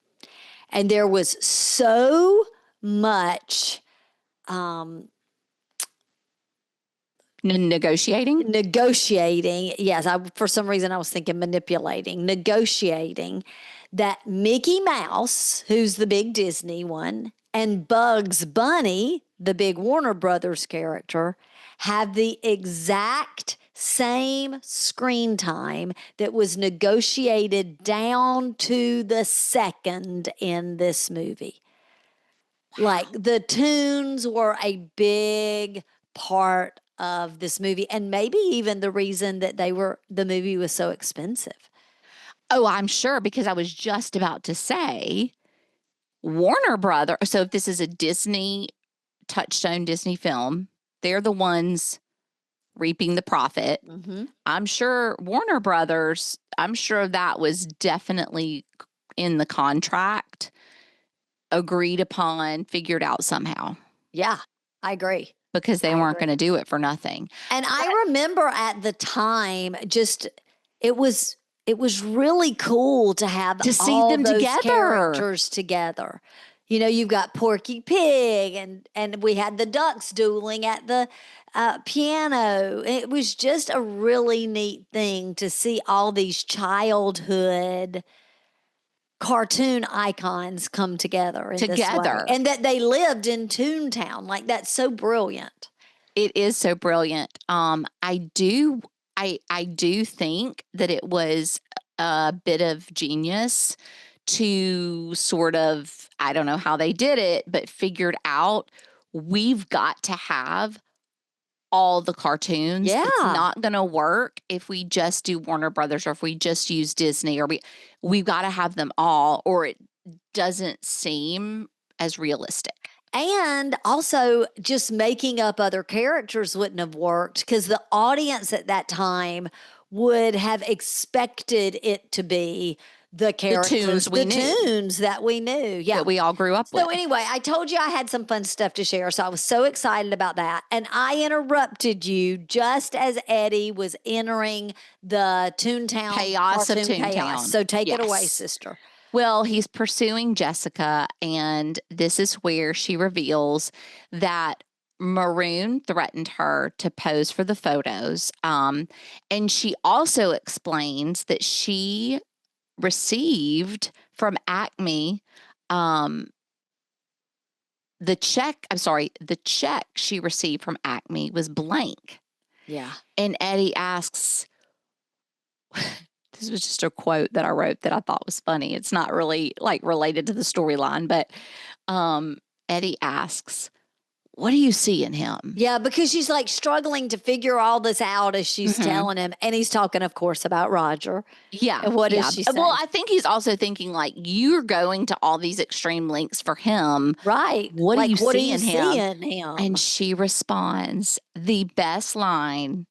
Speaker 2: And there was so much
Speaker 1: negotiating.
Speaker 2: Yes, for some reason I was thinking manipulating, negotiating, that Mickey Mouse, who's the big Disney one, and Bugs Bunny, the big Warner Brothers character, have the exact same screen time that was negotiated down to the second in this movie. Wow. Like the tunes were a big part of this movie, and maybe even the reason that the movie was so expensive.
Speaker 1: Oh, I'm sure, because I was just about to say Warner Brothers. So if this is a Disney Touchstone Disney film, they're the ones reaping the profit. I'm sure Warner Brothers, that was definitely in the contract, agreed upon, figured out somehow.
Speaker 2: Yeah, I agree.
Speaker 1: Because they weren't going to do it for nothing.
Speaker 2: And I remember at the time, it was really cool to see them together. Characters together. You know, you've got Porky Pig, and we had the ducks dueling at the piano. It was just a really neat thing to see all these childhood cartoon icons come together this way. And that they lived in Toontown. Like, that's so brilliant.
Speaker 1: It is so brilliant. I do think that it was a bit of genius to sort of, I don't know how they did it, but figured out we've got to have all the cartoons.
Speaker 2: Yeah.
Speaker 1: It's not going to work if we just do Warner Brothers, or if we just use Disney, or we've got to have them all, or it doesn't seem as realistic.
Speaker 2: And also, just making up other characters wouldn't have worked, because the audience at that time would have expected it to be the characters, the tunes that we knew. Yeah.
Speaker 1: That we all grew up with.
Speaker 2: So anyway, I told you I had some fun stuff to share, so I was so excited about that. And I interrupted you just as Eddie was entering the Toontown
Speaker 1: chaos of Toontown.
Speaker 2: So take it away, sister.
Speaker 1: Well, he's pursuing Jessica, and this is where she reveals that Maroon threatened her to pose for the photos. And she also explains that she received from Acme the check she received from Acme was blank.
Speaker 2: Yeah. And
Speaker 1: Eddie asks, this was just a quote that I wrote that I thought was funny. It's not really like related to the storyline, but Eddie asks, what do you see in him?
Speaker 2: Yeah, because she's like struggling to figure all this out as she's telling him. And he's talking, of course, about Roger.
Speaker 1: Yeah.
Speaker 2: And what does she say?
Speaker 1: Well, I think he's also thinking, like, you're going to all these extreme lengths for him.
Speaker 2: Right.
Speaker 1: What do you see in him? And she responds, the best line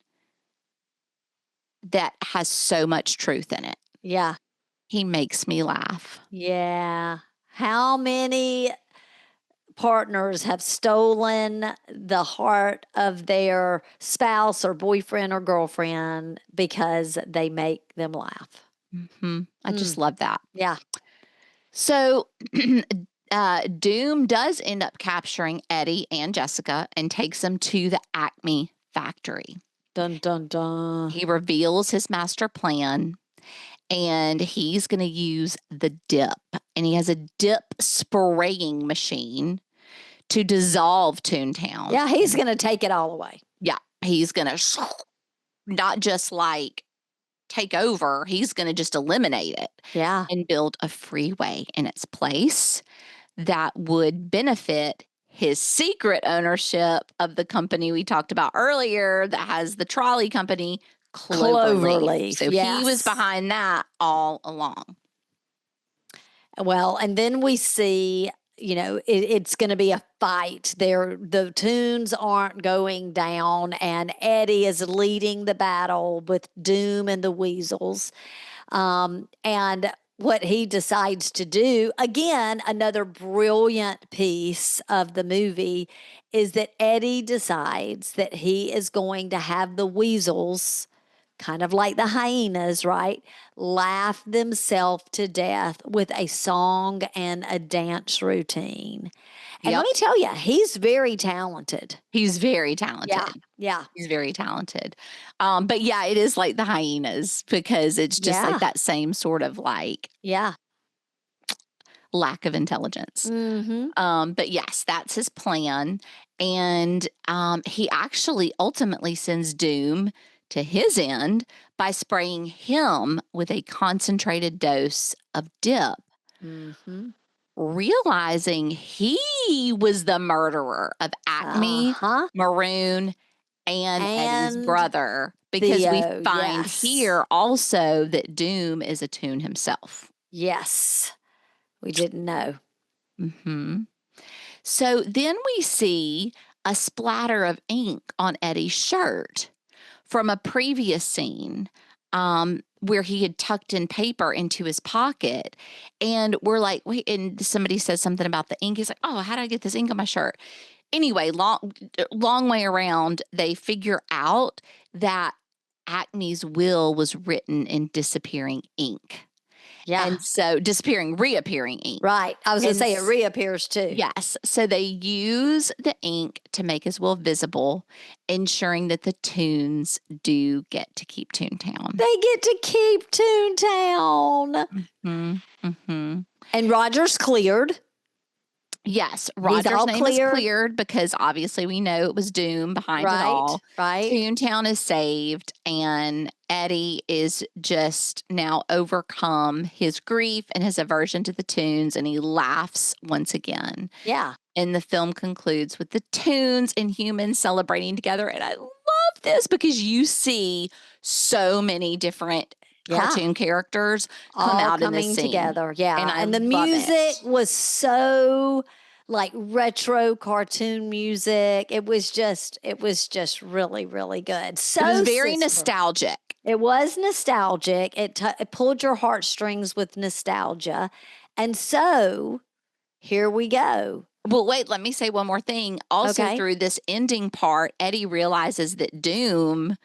Speaker 1: that has so much truth in it.
Speaker 2: Yeah.
Speaker 1: He makes me laugh.
Speaker 2: Yeah. How many partners have stolen the heart of their spouse or boyfriend or girlfriend because they make them laugh?
Speaker 1: I just love that.
Speaker 2: Yeah.
Speaker 1: So Doom does end up capturing Eddie and Jessica and takes them to the Acme factory.
Speaker 2: Dun, dun, dun.
Speaker 1: He reveals his master plan, and he's going to use the dip. And he has a dip spraying machine to dissolve Toontown.
Speaker 2: Yeah, he's going to take it all away.
Speaker 1: Yeah, he's going to not just like take over, he's going to just eliminate it.
Speaker 2: Yeah.
Speaker 1: And build a freeway in its place that would benefit his secret ownership of the company we talked about earlier that has the trolley company, Cloverleaf. So he was behind that all along.
Speaker 2: Well, and then we see, it's going to be a fight. The Toons aren't going down, and Eddie is leading the battle with Doom and the Weasels. And what he decides to do, again, another brilliant piece of the movie, is that Eddie decides that he is going to have the Weasels, kind of like the hyenas, right, laugh themselves to death with a song and a dance routine. And let me tell you, he's very talented.
Speaker 1: He's very talented.
Speaker 2: Yeah.
Speaker 1: He's very talented. But yeah, it is like the hyenas because it's just like that same sort of like lack of intelligence. But yes, that's his plan. And he actually ultimately sends Doom to his end by spraying him with a concentrated dose of dip. Realizing he was the murderer of Acme, Maroon, and Eddie's brother. Because we find here also that Doom is a Toon himself.
Speaker 2: Yes. We didn't know.
Speaker 1: So then we see a splatter of ink on Eddie's shirt from a previous scene where he had tucked in paper into his pocket. And we're like, wait, and somebody says something about the ink. He's like, oh, how did I get this ink on my shirt? Anyway, long way around, they figure out that Acme's will was written in disappearing ink.
Speaker 2: Yeah.
Speaker 1: And so reappearing ink.
Speaker 2: Right. I was going to say it reappears too.
Speaker 1: Yes. So they use the ink to make his will visible, ensuring that the Toons do get to keep Toontown.
Speaker 2: They get to keep Toontown. And Roger's cleared.
Speaker 1: Yes, Roger's name is cleared because obviously we know it was Doom behind it all.
Speaker 2: Right.
Speaker 1: Toontown is saved, and Eddie is just now overcome his grief and his aversion to the Toons, and he laughs once again.
Speaker 2: Yeah.
Speaker 1: And the film concludes with the Toons and humans celebrating together. And I love this because you see so many different cartoon characters come out in this scene
Speaker 2: together. Yeah.
Speaker 1: And
Speaker 2: the music was so like retro cartoon music. It was just really, really good. So
Speaker 1: it was very nostalgic.
Speaker 2: It was nostalgic. It pulled your heartstrings with nostalgia. And so here we go.
Speaker 1: Well, wait, let me say one more thing. Also, through this ending part, Eddie realizes that Doom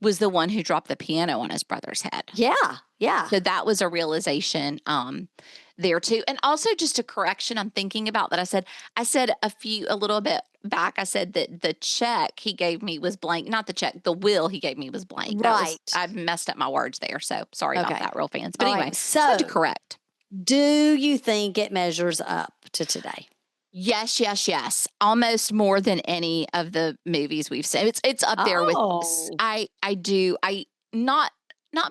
Speaker 1: was the one who dropped the piano on his brother's head.
Speaker 2: Yeah.
Speaker 1: So that was a realization there too. And also just a correction I'm thinking about that I said a little bit back, I said that the check he gave me was blank. Not the check, the will he gave me was blank.
Speaker 2: Right.
Speaker 1: I've messed up my words there. So sorry about that, real fans. But anyway,
Speaker 2: so
Speaker 1: to correct.
Speaker 2: Do you think it measures up to today?
Speaker 1: Yes. Almost more than any of the movies we've seen. It's up there with. I do. Not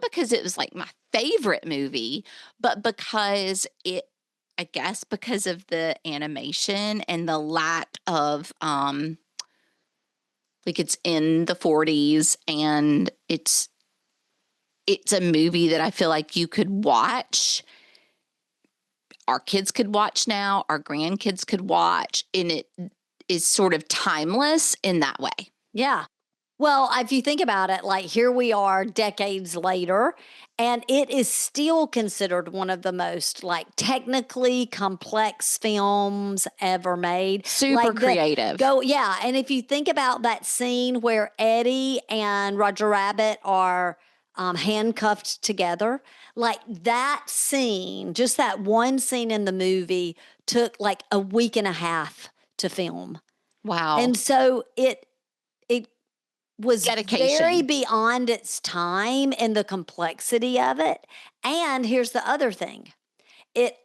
Speaker 1: because it was like my favorite movie, but because I guess because of the animation and the lack of like it's in the 40s and it's a movie that I feel like you could watch. Our kids could watch now, our grandkids could watch, and it is sort of timeless in that way.
Speaker 2: Yeah. Well, if you think about it, like here we are decades later, and it is still considered one of the most like technically complex films ever made.
Speaker 1: Super creative.
Speaker 2: Yeah. And if you think about that scene where Eddie and Roger Rabbit are handcuffed together, like that scene, just that one scene in the movie took like a week and a half to film.
Speaker 1: Wow.
Speaker 2: And so it was
Speaker 1: Dedication.
Speaker 2: very beyond its time in the complexity of it. And here's the other thing. It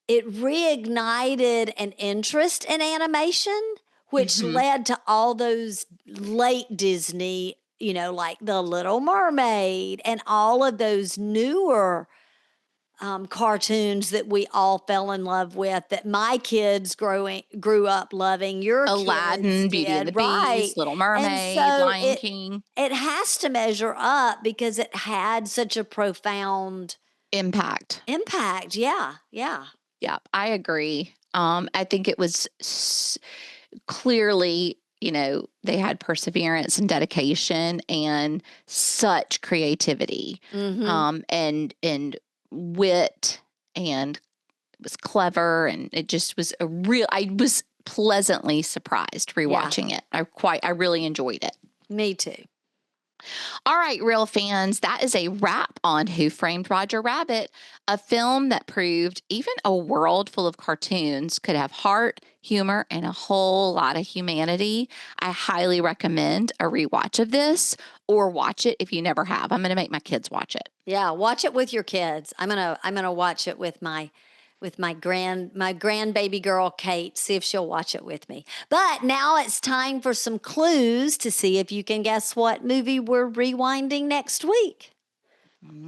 Speaker 2: reignited an interest in animation, which led to all those late Disney, like The Little Mermaid and all of those newer cartoons that we all fell in love with, that my kids grew up loving. Your
Speaker 1: Aladdin,
Speaker 2: kids
Speaker 1: Beauty and the
Speaker 2: did, right?
Speaker 1: Beast, Little
Speaker 2: And
Speaker 1: Mermaid,
Speaker 2: so
Speaker 1: Lion King.
Speaker 2: it has to measure up because it had such a profound
Speaker 1: Impact.
Speaker 2: Yeah, yeah.
Speaker 1: Yeah, I agree. I think it was clearly, they had perseverance and dedication and such creativity, and wit, and it was clever, and it just was I was pleasantly surprised rewatching it. I really enjoyed it.
Speaker 2: Me too.
Speaker 1: All right, real fans, that is a wrap on Who Framed Roger Rabbit, a film that proved even a world full of cartoons could have heart, humor, and a whole lot of humanity. I highly recommend a rewatch of this, or watch it if you never have. I'm going to make my kids watch it.
Speaker 2: Yeah, watch it with your kids. I'm gonna watch it with my grandbaby girl Kate, see if she'll watch it with me. But now it's time for some clues to see if you can guess what movie we're rewinding next week.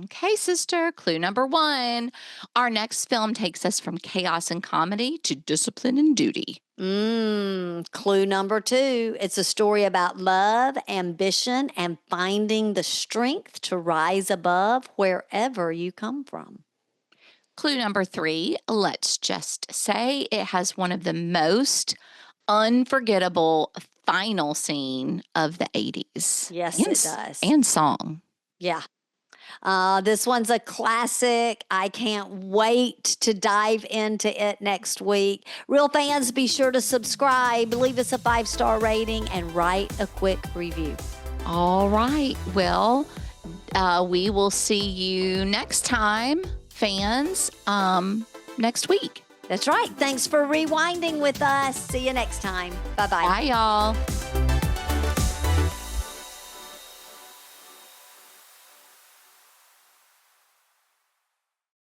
Speaker 1: Okay, sister. Clue number 1. Our next film takes us from chaos and comedy to discipline and duty.
Speaker 2: Clue number 2. It's a story about love, ambition, and finding the strength to rise above wherever you come from.
Speaker 1: Clue number 3, let's just say it has one of the most unforgettable final scene of the 80s.
Speaker 2: Yes, it does.
Speaker 1: And song.
Speaker 2: Yeah. This one's a classic. I can't wait to dive into it next week. Real fans, be sure to subscribe, leave us a 5-star rating, and write a quick review.
Speaker 1: All right. Well, we will see you next time, fans, next week.
Speaker 2: That's right. Thanks for rewinding with us. See you next time. Bye-bye.
Speaker 1: Bye, y'all.